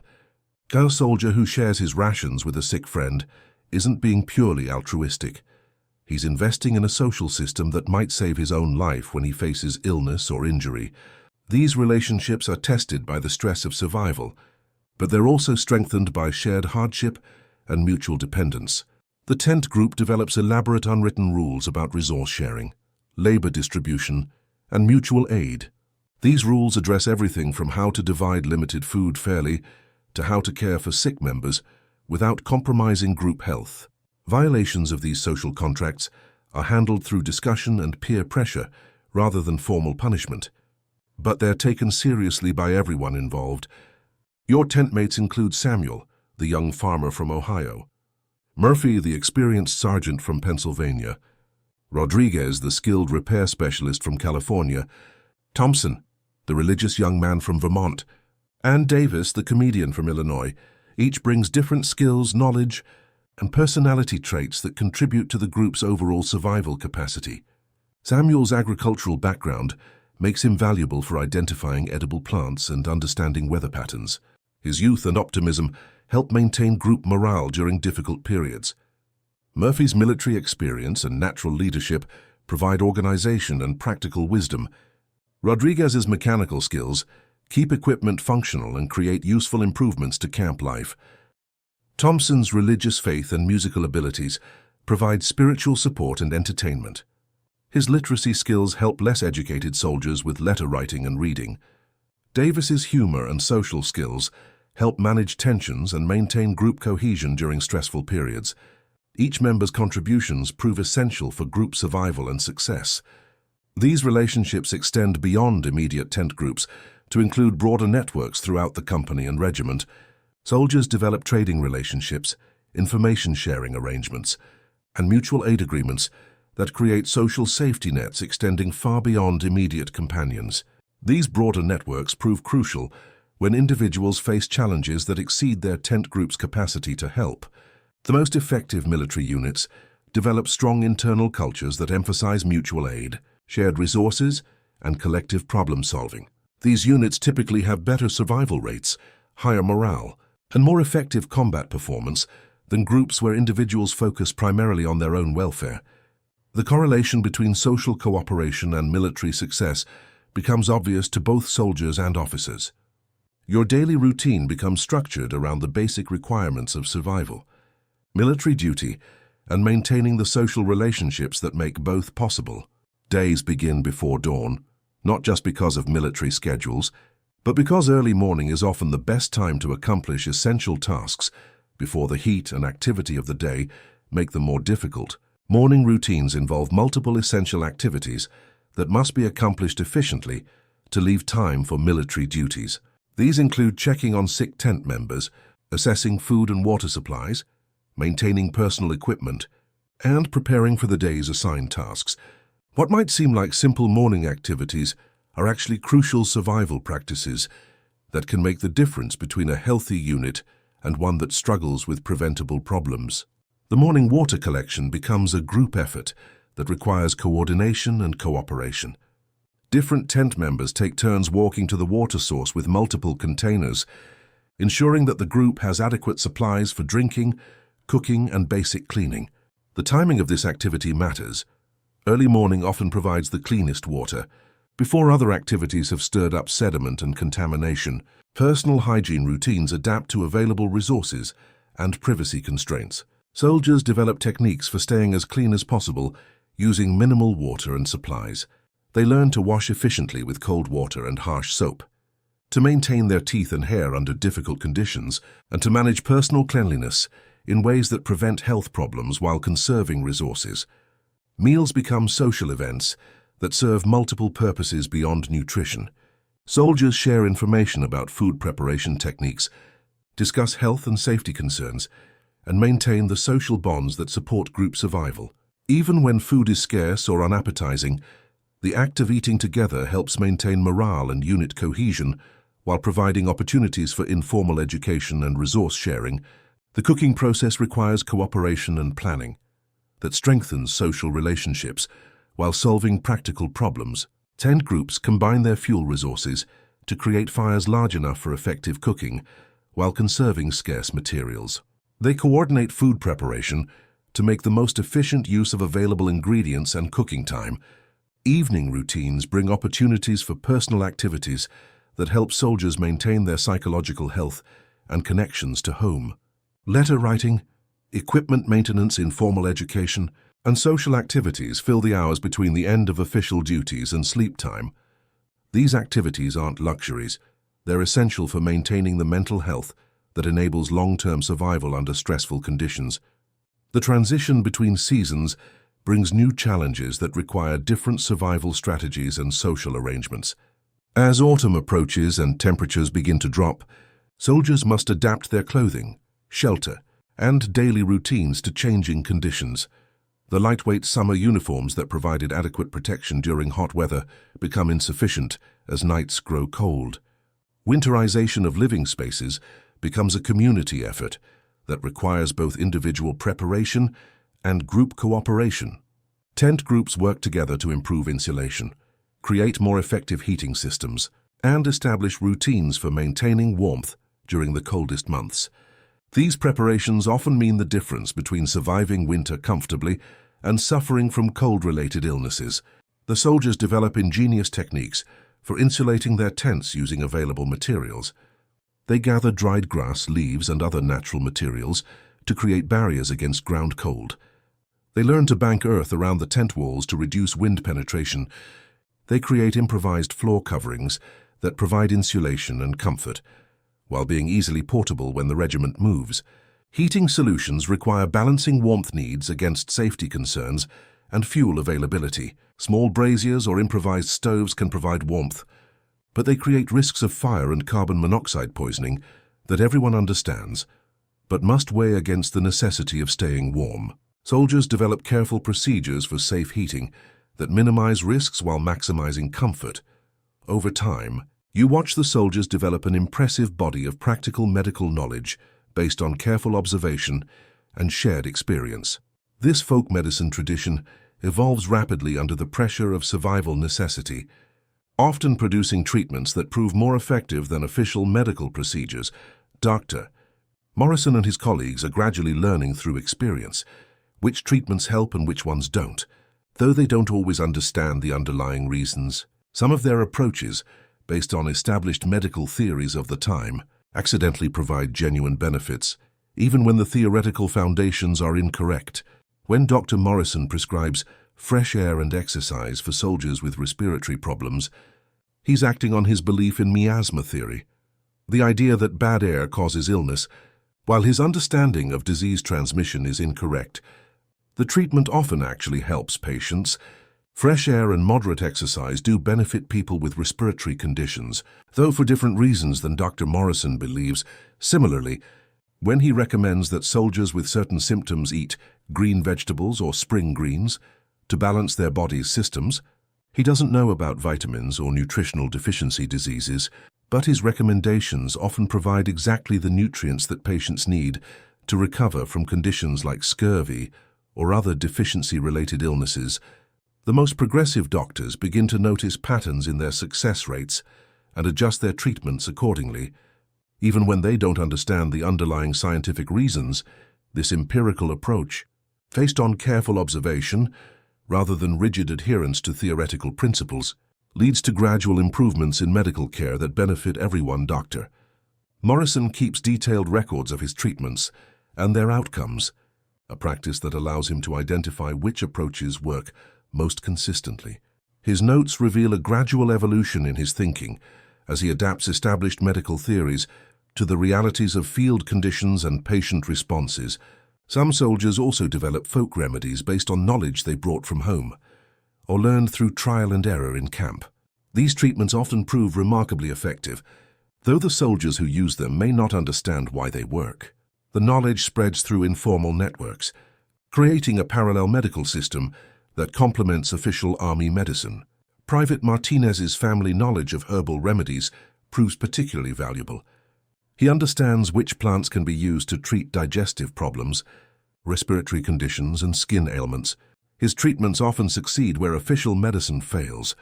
A soldier who shares his rations with a sick friend isn't being purely altruistic. He's investing in a social system that might save his own life when he faces illness or injury. These relationships are tested by the stress of survival, but they're also strengthened by shared hardship and mutual dependence. The tent group develops elaborate unwritten rules about resource sharing, labor distribution, and mutual aid. These rules address everything from how to divide limited food fairly to how to care for sick members without compromising group health. Violations of these social contracts are handled through discussion and peer pressure rather than formal punishment, but they're taken seriously by everyone involved. Your tent mates include Samuel, the young farmer from Ohio; Murphy, the experienced sergeant from Pennsylvania; Rodriguez, the skilled repair specialist from California; Thompson, the religious young man from Vermont; and Davis, the comedian from Illinois. Each brings different skills, knowledge, and personality traits that contribute to the group's overall survival capacity. Samuel's agricultural background makes him valuable for identifying edible plants and understanding weather patterns. His youth and optimism help maintain group morale during difficult periods. Murphy's military experience and natural leadership provide organization and practical wisdom. Rodriguez's mechanical skills keep equipment functional and create useful improvements to camp life. Thompson's religious faith and musical abilities provide spiritual support and entertainment. His literacy skills help less educated soldiers with letter writing and reading. Davis's humor and social skills help manage tensions and maintain group cohesion during stressful periods. Each member's contributions prove essential for group survival and success. These relationships extend beyond immediate tent groups to include broader networks throughout the company and regiment. Soldiers develop trading relationships, information sharing arrangements, and mutual aid agreements that create social safety nets extending far beyond immediate companions. These broader networks prove crucial when individuals face challenges that exceed their tent group's capacity to help. The most effective military units develop strong internal cultures that emphasize mutual aid, shared resources, and collective problem-solving. These units typically have better survival rates, higher morale, and more effective combat performance than groups where individuals focus primarily on their own welfare. The correlation between social cooperation and military success becomes obvious to both soldiers and officers. Your daily routine becomes structured around the basic requirements of survival, military duty, and maintaining the social relationships that make both possible. Days begin before dawn, not just because of military schedules, but because early morning is often the best time to accomplish essential tasks before the heat and activity of the day make them more difficult. Morning routines involve multiple essential activities that must be accomplished efficiently to leave time for military duties. These include checking on sick tent members, assessing food and water supplies, maintaining personal equipment, and preparing for the day's assigned tasks. What might seem like simple morning activities are actually crucial survival practices that can make the difference between a healthy unit and one that struggles with preventable problems. The morning water collection becomes a group effort that requires coordination and cooperation. Different tent members take turns walking to the water source with multiple containers, ensuring that the group has adequate supplies for drinking, cooking, and basic cleaning. The timing of this activity matters. Early morning often provides the cleanest water, before other activities have stirred up sediment and contamination. Personal hygiene routines adapt to available resources and privacy constraints. Soldiers develop techniques for staying as clean as possible using minimal water and supplies. They learn to wash efficiently with cold water and harsh soap, to maintain their teeth and hair under difficult conditions, and to manage personal cleanliness in ways that prevent health problems while conserving resources. Meals become social events that serve multiple purposes beyond nutrition. Soldiers share information about food preparation techniques, discuss health and safety concerns, and maintain the social bonds that support group survival. Even when food is scarce or unappetizing, the act of eating together helps maintain morale and unit cohesion while providing opportunities for informal education and resource sharing. The cooking process requires cooperation and planning that strengthens social relationships while solving practical problems. Tent groups combine their fuel resources to create fires large enough for effective cooking while conserving scarce materials. They coordinate food preparation to make the most efficient use of available ingredients and cooking time. Evening routines bring opportunities for personal activities that help soldiers maintain their psychological health and connections to home. Letter writing, equipment maintenance, informal education, and social activities fill the hours between the end of official duties and sleep time. These activities aren't luxuries. They're essential for maintaining the mental health that enables long-term survival under stressful conditions. The transition between seasons brings new challenges that require different survival strategies and social arrangements. As autumn approaches and temperatures begin to drop, soldiers must adapt their clothing, shelter, and daily routines to changing conditions. The lightweight summer uniforms that provided adequate protection during hot weather become insufficient as nights grow cold. Winterization of living spaces becomes a community effort that requires both individual preparation and group cooperation. Tent groups work together to improve insulation, create more effective heating systems, and establish routines for maintaining warmth during the coldest months. These preparations often mean the difference between surviving winter comfortably and suffering from cold-related illnesses. The soldiers develop ingenious techniques for insulating their tents using available materials. They gather dried grass, leaves, and other natural materials to create barriers against ground cold. They learn to bank earth around the tent walls to reduce wind penetration. They create improvised floor coverings that provide insulation and comfort, while being easily portable when the regiment moves. Heating solutions require balancing warmth needs against safety concerns and fuel availability. Small braziers or improvised stoves can provide warmth, but they create risks of fire and carbon monoxide poisoning that everyone understands, but must weigh against the necessity of staying warm. Soldiers develop careful procedures for safe heating that minimize risks while maximizing comfort. Over time, you watch the soldiers develop an impressive body of practical medical knowledge based on careful observation and shared experience. This folk medicine tradition evolves rapidly under the pressure of survival necessity, often producing treatments that prove more effective than official medical procedures. Dr. Morrison and his colleagues are gradually learning through experience which treatments help and which ones don't. though they don't always understand the underlying reasons. Some of their approaches, based on established medical theories of the time, accidentally provide genuine benefits, even when the theoretical foundations are incorrect. When Dr. Morrison prescribes fresh air and exercise for soldiers with respiratory problems, he's acting on his belief in miasma theory, the idea that bad air causes illness. While his understanding of disease transmission is incorrect, the treatment often actually helps patients. Fresh air and moderate exercise do benefit people with respiratory conditions, though for different reasons than Dr. Morrison believes. Similarly, when he recommends that soldiers with certain symptoms eat green vegetables or spring greens to balance their body's systems, he doesn't know about vitamins or nutritional deficiency diseases, but his recommendations often provide exactly the nutrients that patients need to recover from conditions like scurvy or other deficiency-related illnesses. The most progressive doctors begin to notice patterns in their success rates and adjust their treatments accordingly. Even when they don't understand the underlying scientific reasons, this empirical approach, based on careful observation rather than rigid adherence to theoretical principles, leads to gradual improvements in medical care that benefit everyone. Dr. Morrison keeps detailed records of his treatments and their outcomes, a practice that allows him to identify which approaches work most consistently. His notes reveal a gradual evolution in his thinking as he adapts established medical theories to the realities of field conditions and patient responses. Some soldiers also develop folk remedies based on knowledge they brought from home or learned through trial and error in camp. These treatments often prove remarkably effective, though the soldiers who use them may not understand why they work. The knowledge spreads through informal networks, creating a parallel medical system that complements official army medicine. Private Martinez's family knowledge of herbal remedies proves particularly valuable. He understands which plants can be used to treat digestive problems, respiratory conditions, and skin ailments. His treatments often succeed where official medicine fails,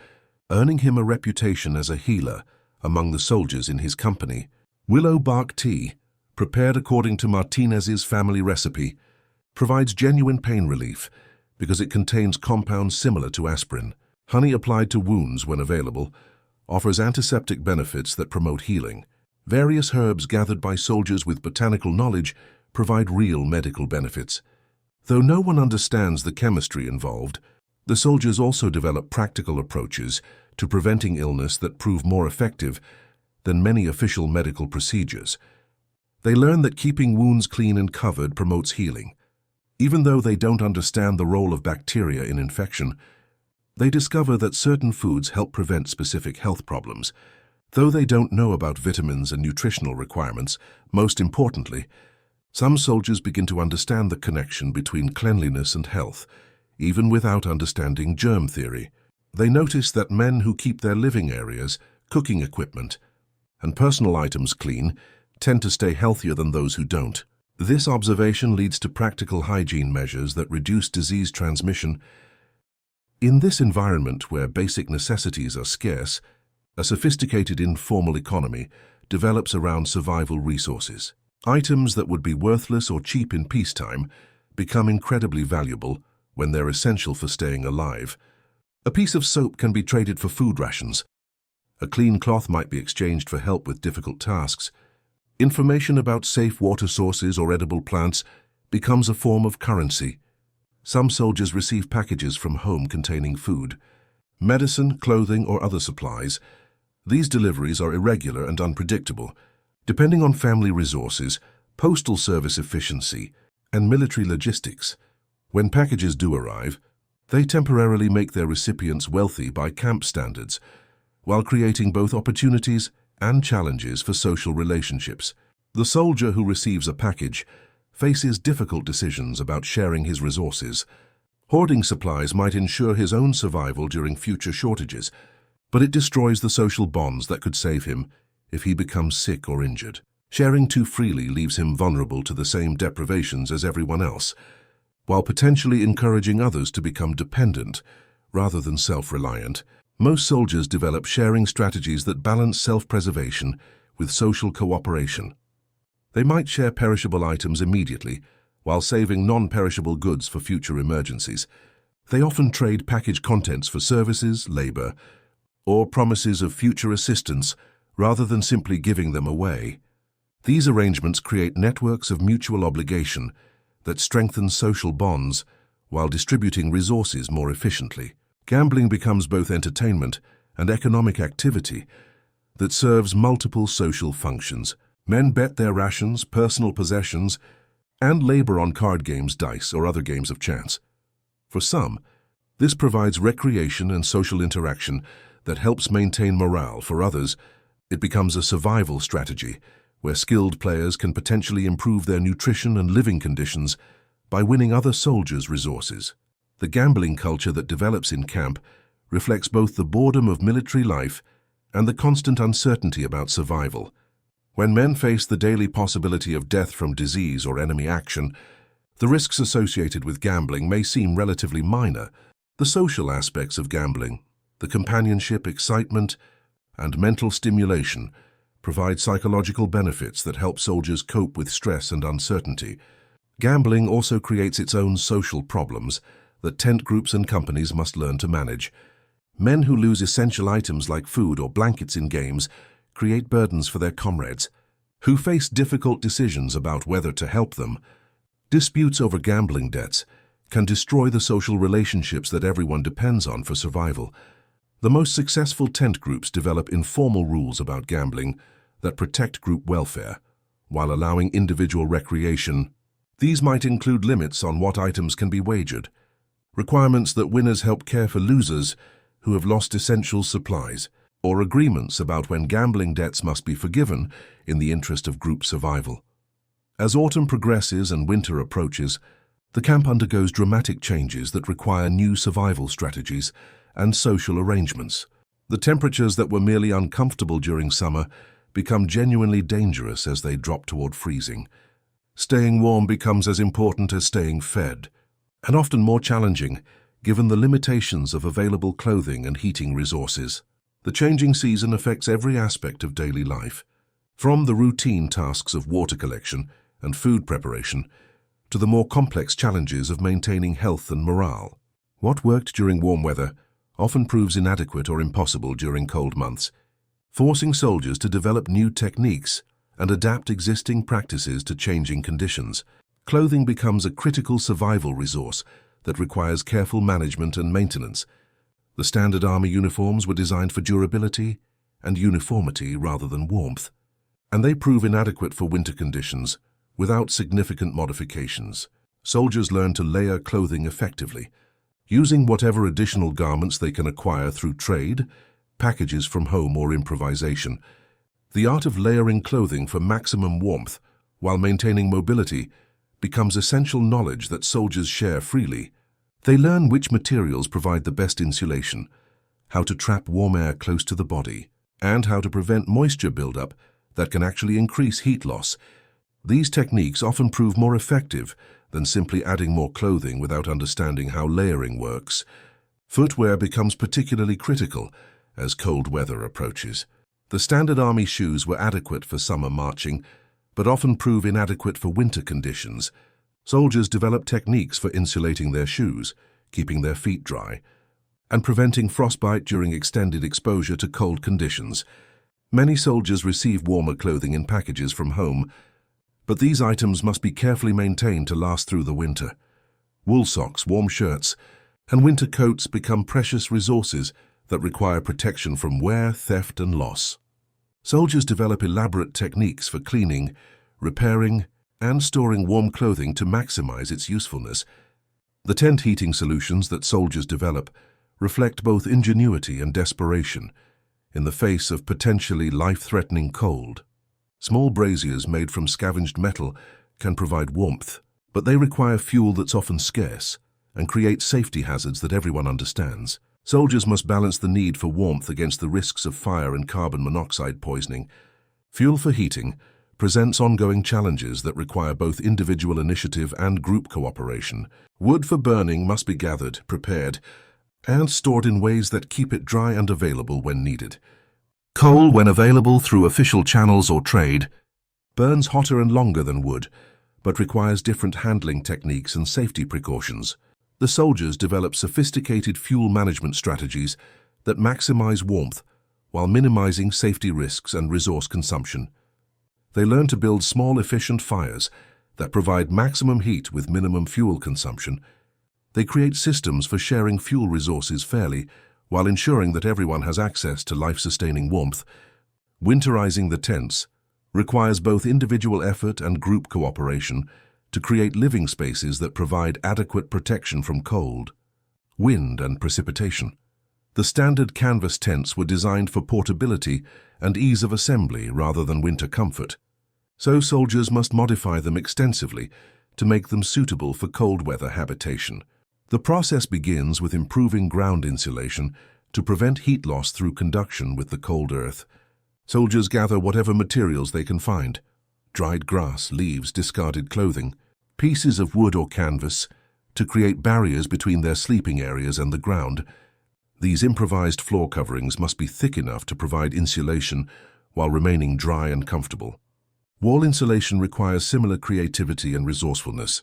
earning him a reputation as a healer among the soldiers in his company. Willow bark tea, prepared according to Martinez's family recipe, provides genuine pain relief because it contains compounds similar to aspirin. Honey applied to wounds when available offers antiseptic benefits that promote healing. Various herbs gathered by soldiers with botanical knowledge provide real medical benefits. Though no one understands the chemistry involved, the soldiers also develop practical approaches to preventing illness that prove more effective than many official medical procedures. They learn that keeping wounds clean and covered promotes healing. Even though they don't understand the role of bacteria in infection, they discover that certain foods help prevent specific health problems. Though they don't know about vitamins and nutritional requirements, most importantly, some soldiers begin to understand the connection between cleanliness and health, even without understanding germ theory. They notice that men who keep their living areas, cooking equipment, and personal items clean tend to stay healthier than those who don't. This observation leads to practical hygiene measures that reduce disease transmission. In this environment where basic necessities are scarce, a sophisticated informal economy develops around survival resources. Items that would be worthless or cheap in peacetime become incredibly valuable when they're essential for staying alive. A piece of soap can be traded for food rations. A clean cloth might be exchanged for help with difficult tasks. Information about safe water sources or edible plants becomes a form of currency. Some soldiers receive packages from home containing food, medicine, clothing, or other supplies. These deliveries are irregular and unpredictable, depending on family resources, postal service efficiency, and military logistics. When packages do arrive, they temporarily make their recipients wealthy by camp standards, while creating both opportunities and challenges for social relationships. The soldier who receives a package faces difficult decisions about sharing his resources. Hoarding supplies might ensure his own survival during future shortages, but it destroys the social bonds that could save him if he becomes sick or injured. Sharing too freely leaves him vulnerable to the same deprivations as everyone else, while potentially encouraging others to become dependent rather than self-reliant. Most soldiers develop sharing strategies that balance self-preservation with social cooperation. They might share perishable items immediately, while saving non-perishable goods for future emergencies. They often trade package contents for services, labor, or promises of future assistance rather than simply giving them away. These arrangements create networks of mutual obligation that strengthen social bonds while distributing resources more efficiently. Gambling becomes both entertainment and economic activity that serves multiple social functions. Men bet their rations, personal possessions, and labor on card games, dice, or other games of chance. For some, this provides recreation and social interaction that helps maintain morale. For others, it becomes a survival strategy where skilled players can potentially improve their nutrition and living conditions by winning other soldiers' resources. The gambling culture that develops in camp reflects both the boredom of military life and the constant uncertainty about survival. When men face the daily possibility of death from disease or enemy action, the risks associated with gambling may seem relatively minor. The social aspects of gambling, the companionship, excitement, and mental stimulation, provide psychological benefits that help soldiers cope with stress and uncertainty. Gambling also creates its own social problems that tent groups and companies must learn to manage. Men who lose essential items like food or blankets in games create burdens for their comrades, who face difficult decisions about whether to help them. Disputes over gambling debts can destroy the social relationships that everyone depends on for survival. The most successful tent groups develop informal rules about gambling that protect group welfare, while allowing individual recreation. These might include limits on what items can be wagered, requirements that winners help care for losers who have lost essential supplies, or agreements about when gambling debts must be forgiven in the interest of group survival. As autumn progresses and winter approaches, the camp undergoes dramatic changes that require new survival strategies and social arrangements. The temperatures that were merely uncomfortable during summer become genuinely dangerous as they drop toward freezing. Staying warm becomes as important as staying fed, and often more challenging given the limitations of available clothing and heating resources. The changing season affects every aspect of daily life, from the routine tasks of water collection and food preparation to the more complex challenges of maintaining health and morale. What worked during warm weather often proves inadequate or impossible during cold months, forcing soldiers to develop new techniques and adapt existing practices to changing conditions. Clothing becomes a critical survival resource that requires careful management and maintenance. The standard army uniforms were designed for durability and uniformity rather than warmth, and they prove inadequate for winter conditions without significant modifications. Soldiers learn to layer clothing effectively, using whatever additional garments they can acquire through trade, packages from home, or improvisation. The art of layering clothing for maximum warmth while maintaining mobility becomes essential knowledge that soldiers share freely. They learn which materials provide the best insulation, how to trap warm air close to the body, and how to prevent moisture buildup that can actually increase heat loss. These techniques often prove more effective than simply adding more clothing without understanding how layering works. Footwear becomes particularly critical as cold weather approaches. The standard army shoes were adequate for summer marching, but often prove inadequate for winter conditions. Soldiers develop techniques for insulating their shoes, keeping their feet dry, and preventing frostbite during extended exposure to cold conditions. Many soldiers receive warmer clothing in packages from home, but these items must be carefully maintained to last through the winter. Wool socks, warm shirts, and winter coats become precious resources that require protection from wear, theft, and loss. Soldiers develop elaborate techniques for cleaning, repairing, and storing warm clothing to maximize its usefulness. The tent heating solutions that soldiers develop reflect both ingenuity and desperation in the face of potentially life-threatening cold. Small braziers made from scavenged metal can provide warmth, but they require fuel that's often scarce and create safety hazards that everyone understands. Soldiers must balance the need for warmth against the risks of fire and carbon monoxide poisoning. Fuel for heating presents ongoing challenges that require both individual initiative and group cooperation. Wood for burning must be gathered, prepared, and stored in ways that keep it dry and available when needed. Coal, when available through official channels or trade, burns hotter and longer than wood, but requires different handling techniques and safety precautions. The soldiers develop sophisticated fuel management strategies that maximize warmth while minimizing safety risks and resource consumption. They learn to build small, efficient fires that provide maximum heat with minimum fuel consumption. They create systems for sharing fuel resources fairly while ensuring that everyone has access to life-sustaining warmth. Winterizing the tents requires both individual effort and group cooperation to create living spaces that provide adequate protection from cold, wind, and precipitation. The standard canvas tents were designed for portability and ease of assembly rather than winter comfort. So soldiers must modify them extensively to make them suitable for cold weather habitation. The process begins with improving ground insulation to prevent heat loss through conduction with the cold earth. Soldiers gather whatever materials they can find: dried grass, leaves, discarded clothing, pieces of wood or canvas, to create barriers between their sleeping areas and the ground. These improvised floor coverings must be thick enough to provide insulation while remaining dry and comfortable. Wall insulation requires similar creativity and resourcefulness.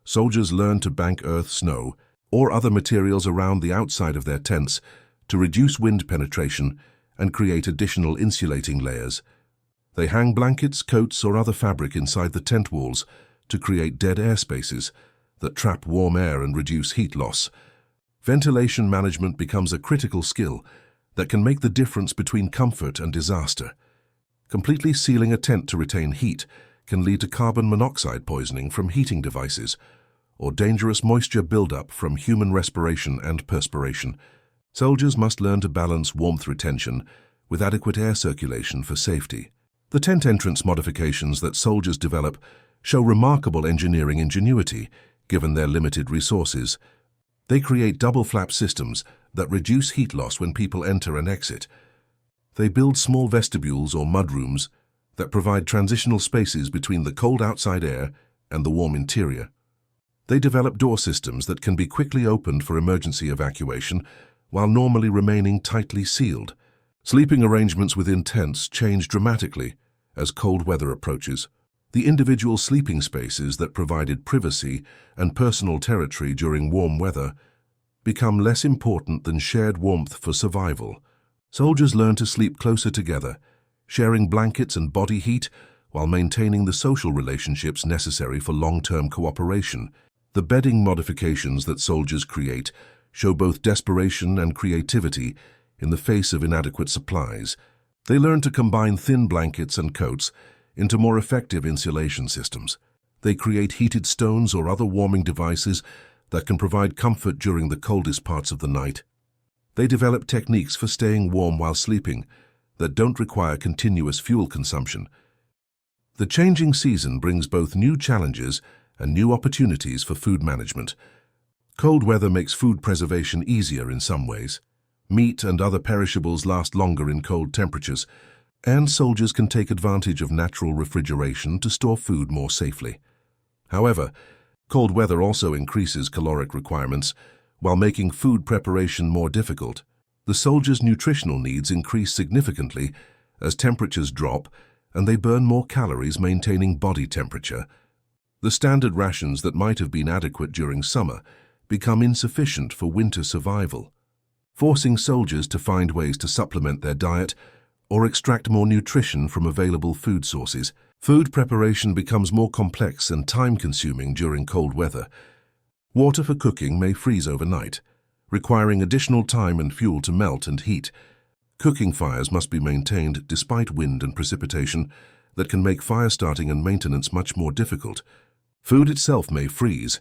Soldiers learn to bank earth, snow, or other materials around the outside of their tents to reduce wind penetration and create additional insulating layers. They hang blankets, coats, or other fabric inside the tent walls to create dead air spaces that trap warm air and reduce heat loss. Ventilation management becomes a critical skill that can make the difference between comfort and disaster. Completely sealing a tent to retain heat can lead to carbon monoxide poisoning from heating devices or dangerous moisture buildup from human respiration and perspiration. Soldiers must learn to balance warmth retention with adequate air circulation for safety. The tent entrance modifications that soldiers develop show remarkable engineering ingenuity given their limited resources. They create double flap systems that reduce heat loss when people enter and exit. They build small vestibules or mudrooms that provide transitional spaces between the cold outside air and the warm interior. They develop door systems that can be quickly opened for emergency evacuation while normally remaining tightly sealed. Sleeping arrangements within tents change dramatically as cold weather approaches. The individual sleeping spaces that provided privacy and personal territory during warm weather become less important than shared warmth for survival. Soldiers learn to sleep closer together, sharing blankets and body heat while maintaining the social relationships necessary for long-term cooperation. The bedding modifications that soldiers create show both desperation and creativity in the face of inadequate supplies. They learn to combine thin blankets and coats into more effective insulation systems. They create heated stones or other warming devices that can provide comfort during the coldest parts of the night. They develop techniques for staying warm while sleeping that don't require continuous fuel consumption. The changing season brings both new challenges and new opportunities for food management. Cold weather makes food preservation easier in some ways. Meat and other perishables last longer in cold temperatures, and soldiers can take advantage of natural refrigeration to store food more safely. However, cold weather also increases caloric requirements while making food preparation more difficult. The soldiers' nutritional needs increase significantly as temperatures drop and they burn more calories maintaining body temperature. The standard rations that might have been adequate during summer become insufficient for winter survival, forcing soldiers to find ways to supplement their diet or extract more nutrition from available food sources. Food preparation becomes more complex and time-consuming during cold weather. Water for cooking may freeze overnight, requiring additional time and fuel to melt and heat. Cooking fires must be maintained despite wind and precipitation that can make fire starting and maintenance much more difficult. Food itself may freeze,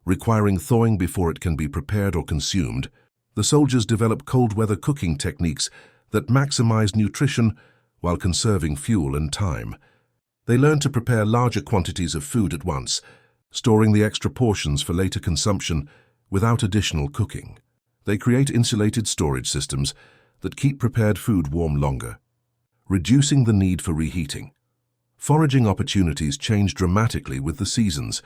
requiring thawing before it can be prepared or consumed. The soldiers develop cold weather cooking techniques that maximize nutrition while conserving fuel and time. They learn to prepare larger quantities of food at once, storing the extra portions for later consumption without additional cooking. They create insulated storage systems that keep prepared food warm longer, reducing the need for reheating. Foraging opportunities change dramatically with the seasons,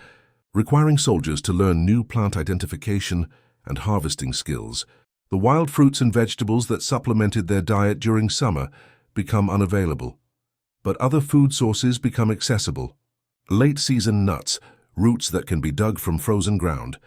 requiring soldiers to learn new plant identification and harvesting skills. The wild fruits and vegetables that supplemented their diet during summer become unavailable, but other food sources become accessible. Late-season nuts, roots that can be dug from frozen ground,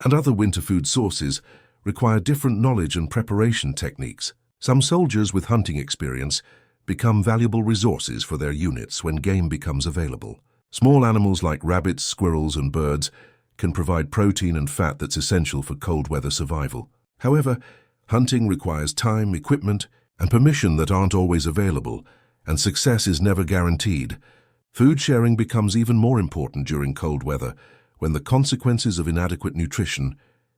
and other winter food sources require different knowledge and preparation techniques. Some soldiers with hunting experience become valuable resources for their units when game becomes available. Small animals like rabbits, squirrels, and birds can provide protein and fat that's essential for cold weather survival. However, hunting requires time, equipment, and permission that aren't always available, and success is never guaranteed. Food sharing becomes even more important during cold weather, when the consequences of inadequate nutrition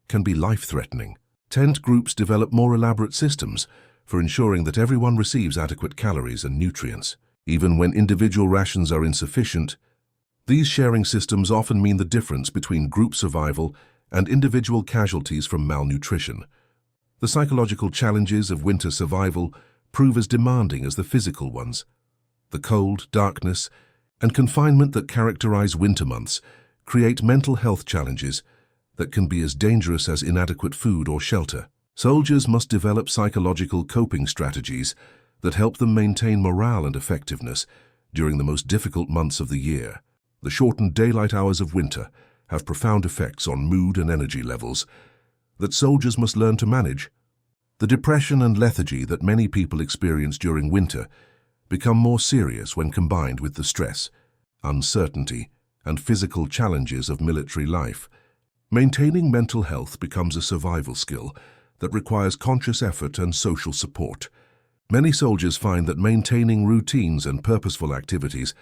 can be life-threatening. Tent groups develop more elaborate systems for ensuring that everyone receives adequate calories and nutrients. Even when individual rations are insufficient, these sharing systems often mean the difference between group survival and individual casualties from malnutrition. The psychological challenges of winter survival prove as demanding as the physical ones. The cold, darkness, and confinement that characterize winter months create mental health challenges that can be as dangerous as inadequate food or shelter. Soldiers must develop psychological coping strategies that help them maintain morale and effectiveness during the most difficult months of the year. The shortened daylight hours of winter have profound effects on mood and energy levels that soldiers must learn to manage. The depression and lethargy that many people experience during winter become more serious when combined with the stress, uncertainty, and physical challenges of military life. Maintaining mental health becomes a survival skill that requires conscious effort and social support. Many soldiers find that maintaining routines and purposeful activities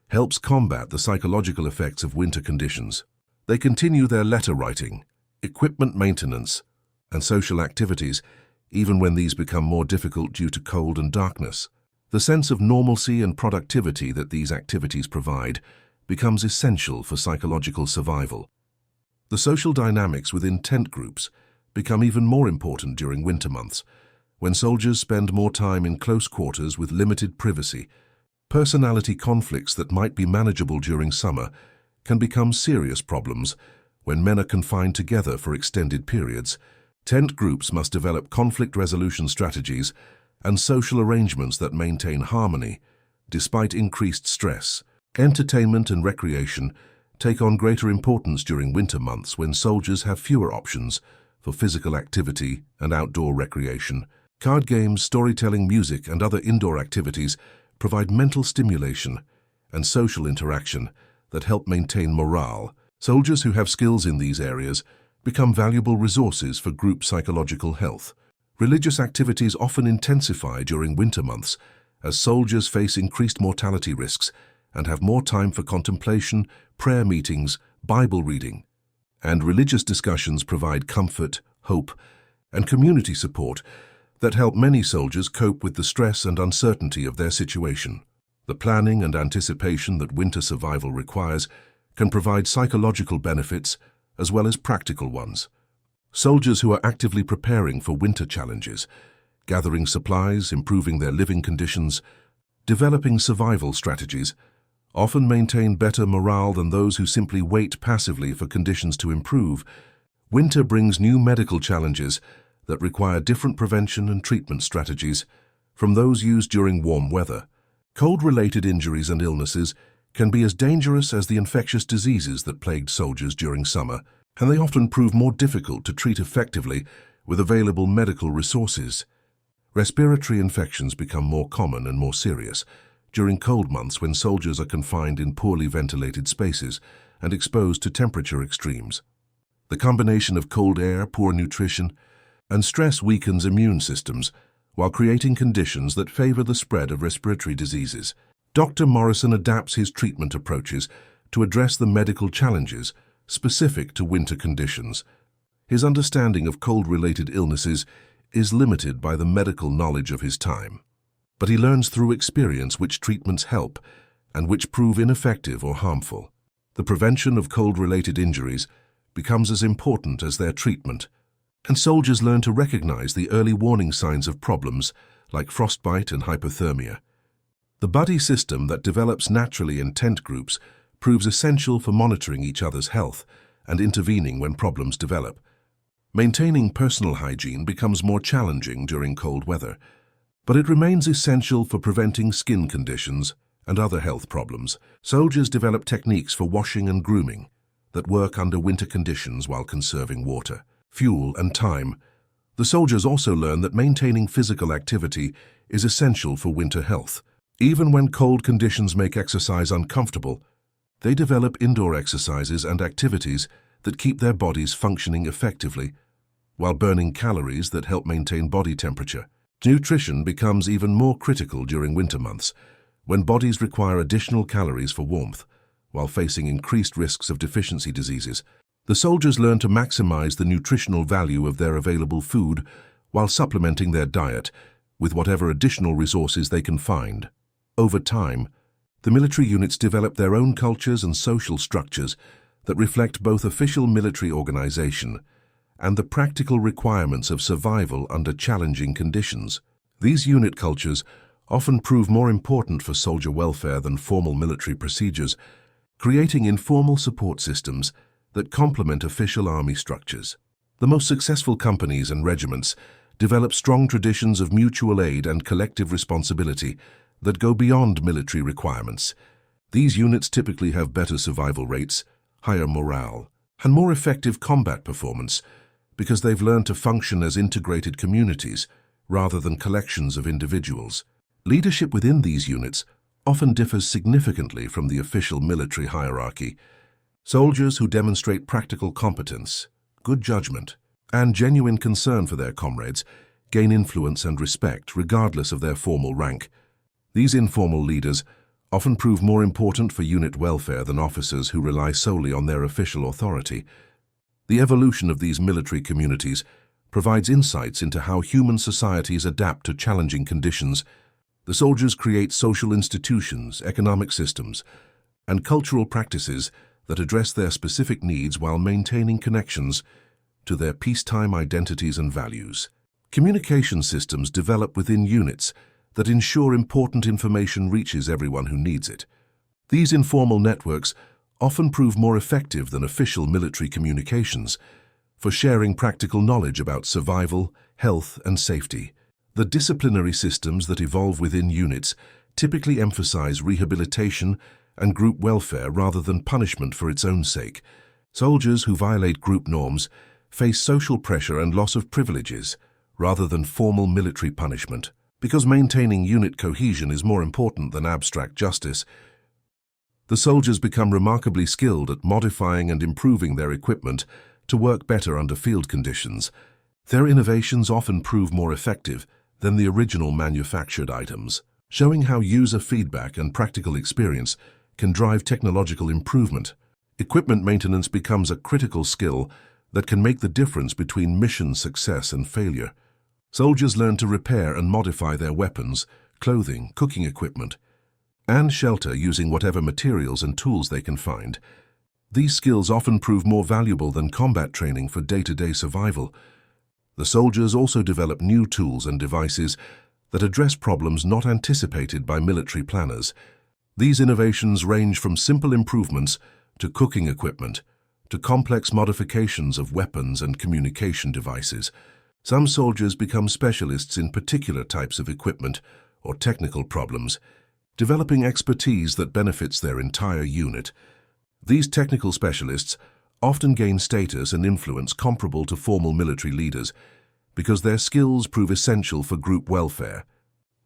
helps combat the psychological effects of winter conditions. They continue their letter writing, equipment maintenance, and social activities even when these become more difficult due to cold and darkness. The sense of normalcy and productivity that these activities provide becomes essential for psychological survival. The social dynamics within tent groups become even more important during winter months, when soldiers spend more time in close quarters with limited privacy. Personality conflicts that might be manageable during summer can become serious problems when men are confined together for extended periods. Tent groups must develop conflict resolution strategies and social arrangements that maintain harmony despite increased stress. Entertainment and recreation take on greater importance during winter months when soldiers have fewer options for physical activity and outdoor recreation. Card games, storytelling, music, and other indoor activities provide mental stimulation and social interaction that help maintain morale. Soldiers who have skills in these areas become valuable resources for group psychological health. Religious activities often intensify during winter months as soldiers face increased mortality risks and have more time for contemplation, prayer meetings, Bible reading. And religious discussions provide comfort, hope, and community support that help many soldiers cope with the stress and uncertainty of their situation. The planning and anticipation that winter survival requires can provide psychological benefits as well as practical ones. Soldiers who are actively preparing for winter challenges, gathering supplies, improving their living conditions, developing survival strategies, often maintain better morale than those who simply wait passively for conditions to improve. Winter brings new medical challenges that require different prevention and treatment strategies from those used during warm weather. Cold-related injuries and illnesses can be as dangerous as the infectious diseases that plagued soldiers during summer, and they often prove more difficult to treat effectively with available medical resources. Respiratory infections become more common and more serious during cold months when soldiers are confined in poorly ventilated spaces and exposed to temperature extremes. The combination of cold air, poor nutrition, and stress weakens immune systems while creating conditions that favor the spread of respiratory diseases. Dr. Morrison adapts his treatment approaches to address the medical challenges specific to winter conditions. His understanding of cold-related illnesses is limited by the medical knowledge of his time, but he learns through experience which treatments help and which prove ineffective or harmful. The prevention of cold-related injuries becomes as important as their treatment, and soldiers learn to recognize the early warning signs of problems like frostbite and hypothermia. The buddy system that develops naturally in tent groups proves essential for monitoring each other's health and intervening when problems develop. Maintaining personal hygiene becomes more challenging during cold weather, but it remains essential for preventing skin conditions and other health problems. Soldiers develop techniques for washing and grooming, that work under winter conditions while conserving water, fuel, and time. The soldiers also learn that maintaining physical activity is essential for winter health. Even when cold conditions make exercise uncomfortable, they develop indoor exercises and activities that keep their bodies functioning effectively, while burning calories that help maintain body temperature. Nutrition becomes even more critical during winter months, when bodies require additional calories for warmth, while facing increased risks of deficiency diseases. The soldiers learn to maximize the nutritional value of their available food while supplementing their diet with whatever additional resources they can find. Over time, the military units develop their own cultures and social structures that reflect both official military organization and the practical requirements of survival under challenging conditions. These unit cultures often prove more important for soldier welfare than formal military procedures, creating informal support systems that complement official army structures. The most successful companies and regiments develop strong traditions of mutual aid and collective responsibility that go beyond military requirements. These units typically have better survival rates, higher morale, and more effective combat performance because they've learned to function as integrated communities rather than collections of individuals. Leadership within these units often differs significantly from the official military hierarchy. Soldiers who demonstrate practical competence, good judgment, and genuine concern for their comrades gain influence and respect regardless of their formal rank. These informal leaders often prove more important for unit welfare than officers who rely solely on their official authority. The evolution of these military communities provides insights into how human societies adapt to challenging conditions. The soldiers create social institutions, economic systems, and cultural practices that address their specific needs while maintaining connections to their peacetime identities and values. Communication systems develop within units that ensure important information reaches everyone who needs it. These informal networks often prove more effective than official military communications for sharing practical knowledge about survival, health, and safety. The disciplinary systems that evolve within units typically emphasize rehabilitation and group welfare rather than punishment for its own sake. Soldiers who violate group norms face social pressure and loss of privileges rather than formal military punishment. Because maintaining unit cohesion is more important than abstract justice, the soldiers become remarkably skilled at modifying and improving their equipment to work better under field conditions. Their innovations often prove more effective than the original manufactured items, showing how user feedback and practical experience can drive technological improvement. Equipment maintenance becomes a critical skill that can make the difference between mission success and failure. Soldiers learn to repair and modify their weapons, clothing, cooking equipment, and shelter using whatever materials and tools they can find. These skills often prove more valuable than combat training for day-to-day survival. The soldiers also develop new tools and devices that address problems not anticipated by military planners. These innovations range from simple improvements to cooking equipment to complex modifications of weapons and communication devices. Some soldiers become specialists in particular types of equipment or technical problems, developing expertise that benefits their entire unit. These technical specialists often gain status and influence comparable to formal military leaders because their skills prove essential for group welfare.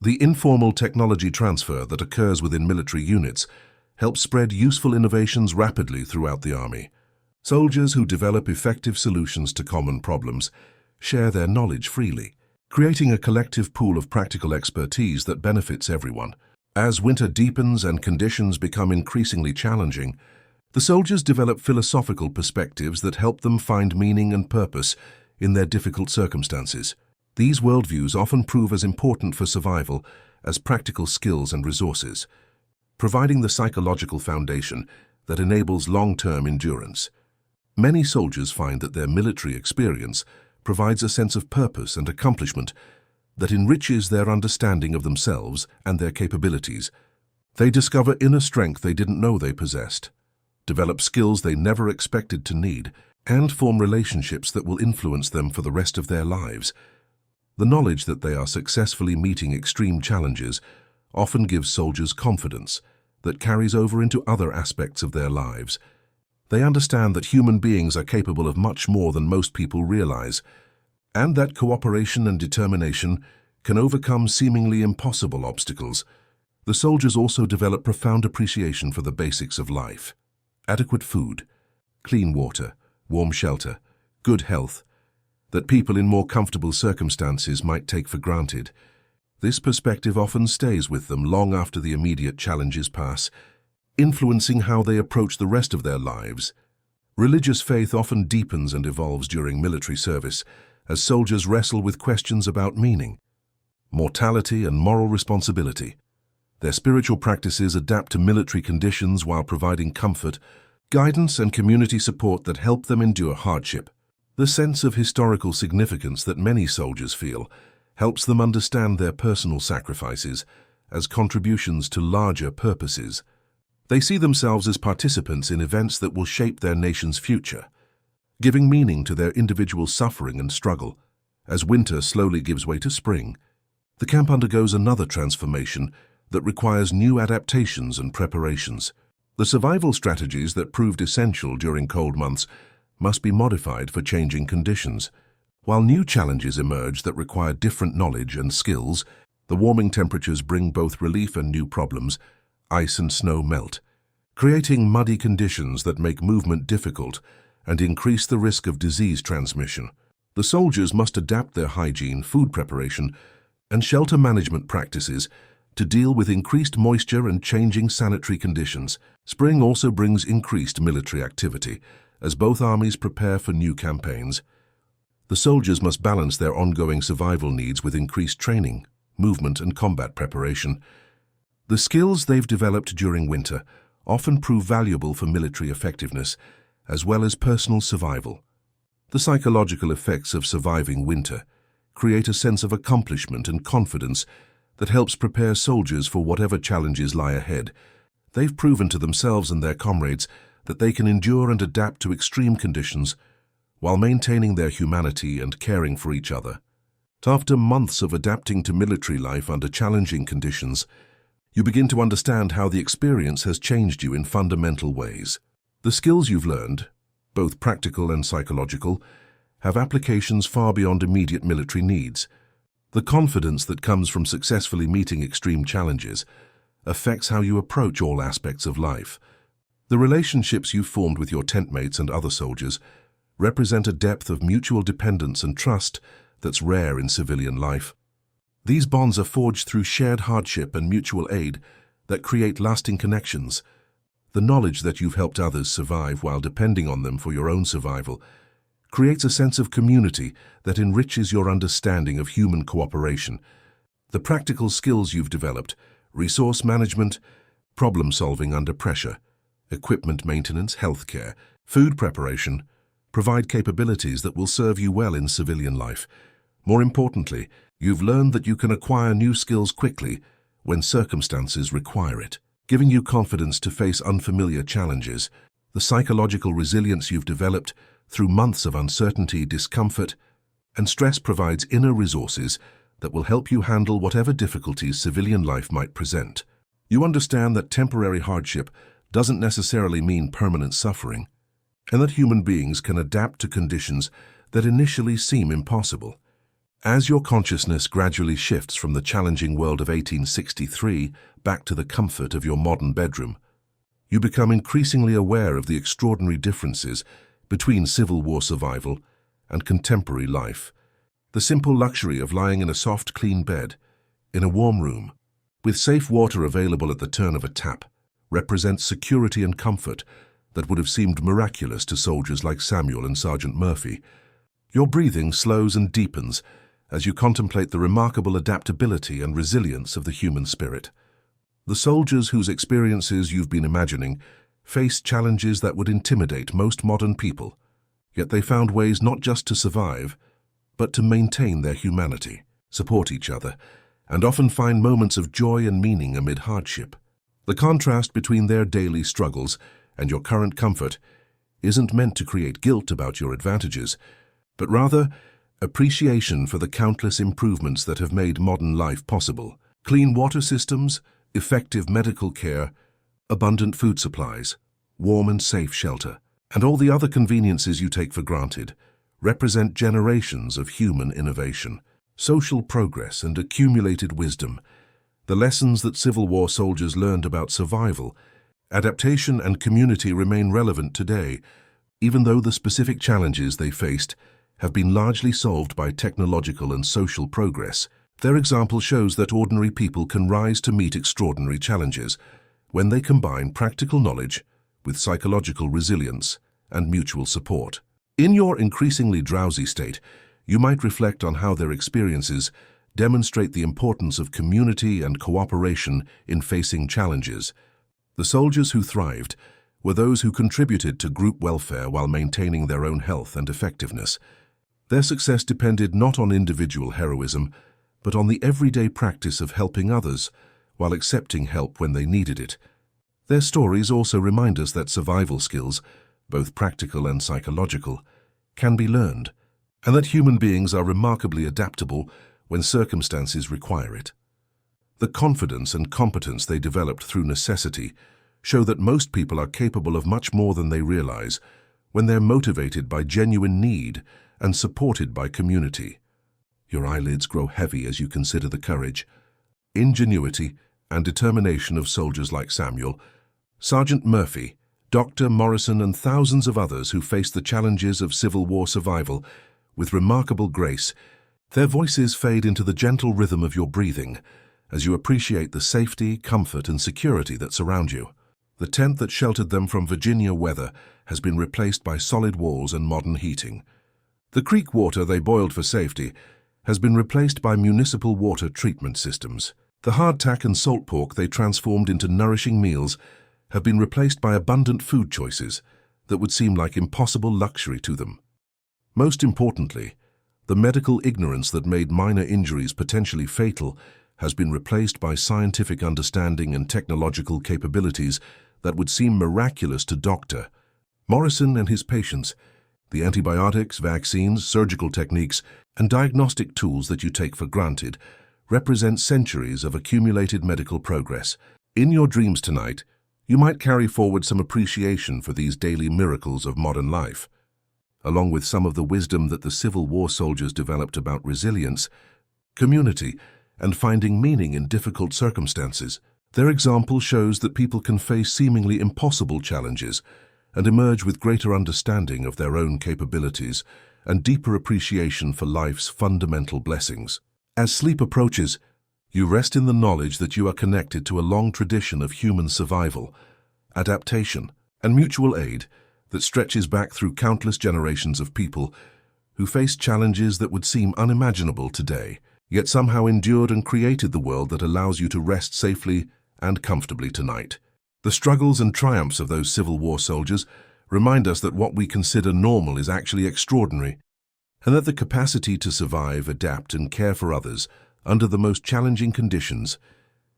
The informal technology transfer that occurs within military units helps spread useful innovations rapidly throughout the army. Soldiers who develop effective solutions to common problems share their knowledge freely, creating a collective pool of practical expertise that benefits everyone. As winter deepens and conditions become increasingly challenging, the soldiers develop philosophical perspectives that help them find meaning and purpose in their difficult circumstances. These worldviews often prove as important for survival as practical skills and resources, providing the psychological foundation that enables long-term endurance. Many soldiers find that their military experience provides a sense of purpose and accomplishment that enriches their understanding of themselves and their capabilities. They discover inner strength they didn't know they possessed, develop skills they never expected to need, and form relationships that will influence them for the rest of their lives. The knowledge that they are successfully meeting extreme challenges often gives soldiers confidence that carries over into other aspects of their lives. They understand that human beings are capable of much more than most people realize, and that cooperation and determination can overcome seemingly impossible obstacles. The soldiers also develop profound appreciation for the basics of life: adequate food, clean water, warm shelter, good health, that people in more comfortable circumstances might take for granted. This perspective often stays with them long after the immediate challenges pass, influencing how they approach the rest of their lives. Religious faith often deepens and evolves during military service, as soldiers wrestle with questions about meaning, mortality, and moral responsibility. Their spiritual practices adapt to military conditions while providing comfort, guidance, and community support that help them endure hardship. The sense of historical significance that many soldiers feel helps them understand their personal sacrifices as contributions to larger purposes. They see themselves as participants in events that will shape their nation's future, giving meaning to their individual suffering and struggle. As winter slowly gives way to spring, the camp undergoes another transformation that requires new adaptations and preparations. The survival strategies that proved essential during cold months must be modified for changing conditions. While new challenges emerge that require different knowledge and skills, the warming temperatures bring both relief and new problems. Ice and snow melt, creating muddy conditions that make movement difficult and increase the risk of disease transmission. The soldiers must adapt their hygiene, food preparation, and shelter management practices to deal with increased moisture and changing sanitary conditions. Spring also brings increased military activity, as both armies prepare for new campaigns. The soldiers must balance their ongoing survival needs with increased training, movement, and combat preparation. The skills they've developed during winter often prove valuable for military effectiveness, as well as personal survival. The psychological effects of surviving winter create a sense of accomplishment and confidence that helps prepare soldiers for whatever challenges lie ahead. They've proven to themselves and their comrades that they can endure and adapt to extreme conditions while maintaining their humanity and caring for each other. After months of adapting to military life under challenging conditions, you begin to understand how the experience has changed you in fundamental ways. The skills you've learned, both practical and psychological, have applications far beyond immediate military needs. The confidence that comes from successfully meeting extreme challenges affects how you approach all aspects of life. The relationships you've formed with your tent mates and other soldiers represent a depth of mutual dependence and trust that's rare in civilian life. These bonds are forged through shared hardship and mutual aid that create lasting connections. The knowledge that you've helped others survive while depending on them for your own survival creates a sense of community that enriches your understanding of human cooperation. The practical skills you've developed, resource management, problem solving under pressure, equipment maintenance, healthcare, food preparation, provide capabilities that will serve you well in civilian life. More importantly, you've learned that you can acquire new skills quickly when circumstances require it, giving you confidence to face unfamiliar challenges. The psychological resilience you've developed through months of uncertainty, discomfort, and stress provides inner resources that will help you handle whatever difficulties civilian life might present. You understand that temporary hardship doesn't necessarily mean permanent suffering, and that human beings can adapt to conditions that initially seem impossible. As your consciousness gradually shifts from the challenging world of 1863 back to the comfort of your modern bedroom, you become increasingly aware of the extraordinary differences between Civil War survival and contemporary life. The simple luxury of lying in a soft, clean bed, in a warm room, with safe water available at the turn of a tap, represents security and comfort that would have seemed miraculous to soldiers like Samuel and Sergeant Murphy. Your breathing slows and deepens as you contemplate the remarkable adaptability and resilience of the human spirit. The soldiers whose experiences you've been imagining faced challenges that would intimidate most modern people, yet they found ways not just to survive, but to maintain their humanity, support each other, and often find moments of joy and meaning amid hardship. The contrast between their daily struggles and your current comfort isn't meant to create guilt about your advantages, but rather appreciation for the countless improvements that have made modern life possible. Clean water systems, effective medical care, abundant food supplies, warm and safe shelter, and all the other conveniences you take for granted represent generations of human innovation, social progress, and accumulated wisdom. The lessons that Civil War soldiers learned about survival, adaptation, and community remain relevant today, even though the specific challenges they faced have been largely solved by technological and social progress. Their example shows that ordinary people can rise to meet extraordinary challenges when they combine practical knowledge with psychological resilience and mutual support. In your increasingly drowsy state, you might reflect on how their experiences demonstrate the importance of community and cooperation in facing challenges. The soldiers who thrived were those who contributed to group welfare while maintaining their own health and effectiveness. Their success depended not on individual heroism, but on the everyday practice of helping others while accepting help when they needed it. Their stories also remind us that survival skills, both practical and psychological, can be learned, and that human beings are remarkably adaptable when circumstances require it. The confidence and competence they developed through necessity show that most people are capable of much more than they realize when they're motivated by genuine need and supported by community. Your eyelids grow heavy as you consider the courage, ingenuity, and determination of soldiers like Samuel, Sergeant Murphy, Dr. Morrison, and thousands of others who faced the challenges of Civil War survival with remarkable grace. Their voices fade into the gentle rhythm of your breathing as you appreciate the safety, comfort, and security that surround you. The tent that sheltered them from Virginia weather has been replaced by solid walls and modern heating. The creek water they boiled for safety has been replaced by municipal water treatment systems. The hardtack and salt pork they transformed into nourishing meals have been replaced by abundant food choices that would seem like impossible luxury to them. Most importantly, the medical ignorance that made minor injuries potentially fatal has been replaced by scientific understanding and technological capabilities that would seem miraculous to Dr. Morrison and his patients. The antibiotics, vaccines, surgical techniques, and diagnostic tools that you take for granted represent centuries of accumulated medical progress. In your dreams tonight, you might carry forward some appreciation for these daily miracles of modern life, along with some of the wisdom that the Civil War soldiers developed about resilience, community, and finding meaning in difficult circumstances. Their example shows that people can face seemingly impossible challenges and emerge with greater understanding of their own capabilities and deeper appreciation for life's fundamental blessings. As sleep approaches, you rest in the knowledge that you are connected to a long tradition of human survival, adaptation, and mutual aid that stretches back through countless generations of people who faced challenges that would seem unimaginable today, yet somehow endured and created the world that allows you to rest safely and comfortably tonight. The struggles and triumphs of those Civil War soldiers remind us that what we consider normal is actually extraordinary, and that the capacity to survive, adapt, and care for others under the most challenging conditions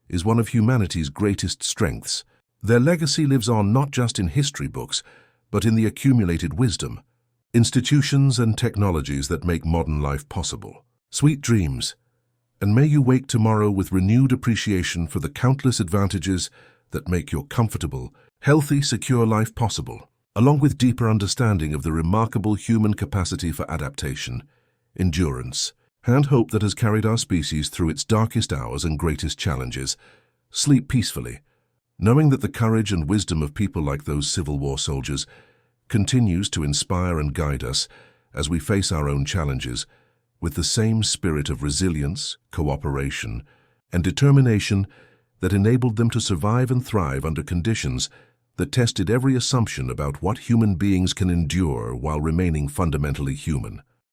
is one of humanity's greatest strengths. Their legacy lives on not just in history books, but in the accumulated wisdom, institutions, and technologies that make modern life possible. Sweet dreams, and may you wake tomorrow with renewed appreciation for the countless advantages that make your comfortable, healthy, secure life possible, along with deeper understanding of the remarkable human capacity for adaptation, endurance, and hope that has carried our species through its darkest hours and greatest challenges. Sleep peacefully, knowing that the courage and wisdom of people like those Civil War soldiers continues to inspire and guide us as we face our own challenges with the same spirit of resilience, cooperation, and determination that enabled them to survive and thrive under conditions that tested every assumption about what human beings can endure while remaining fundamentally human.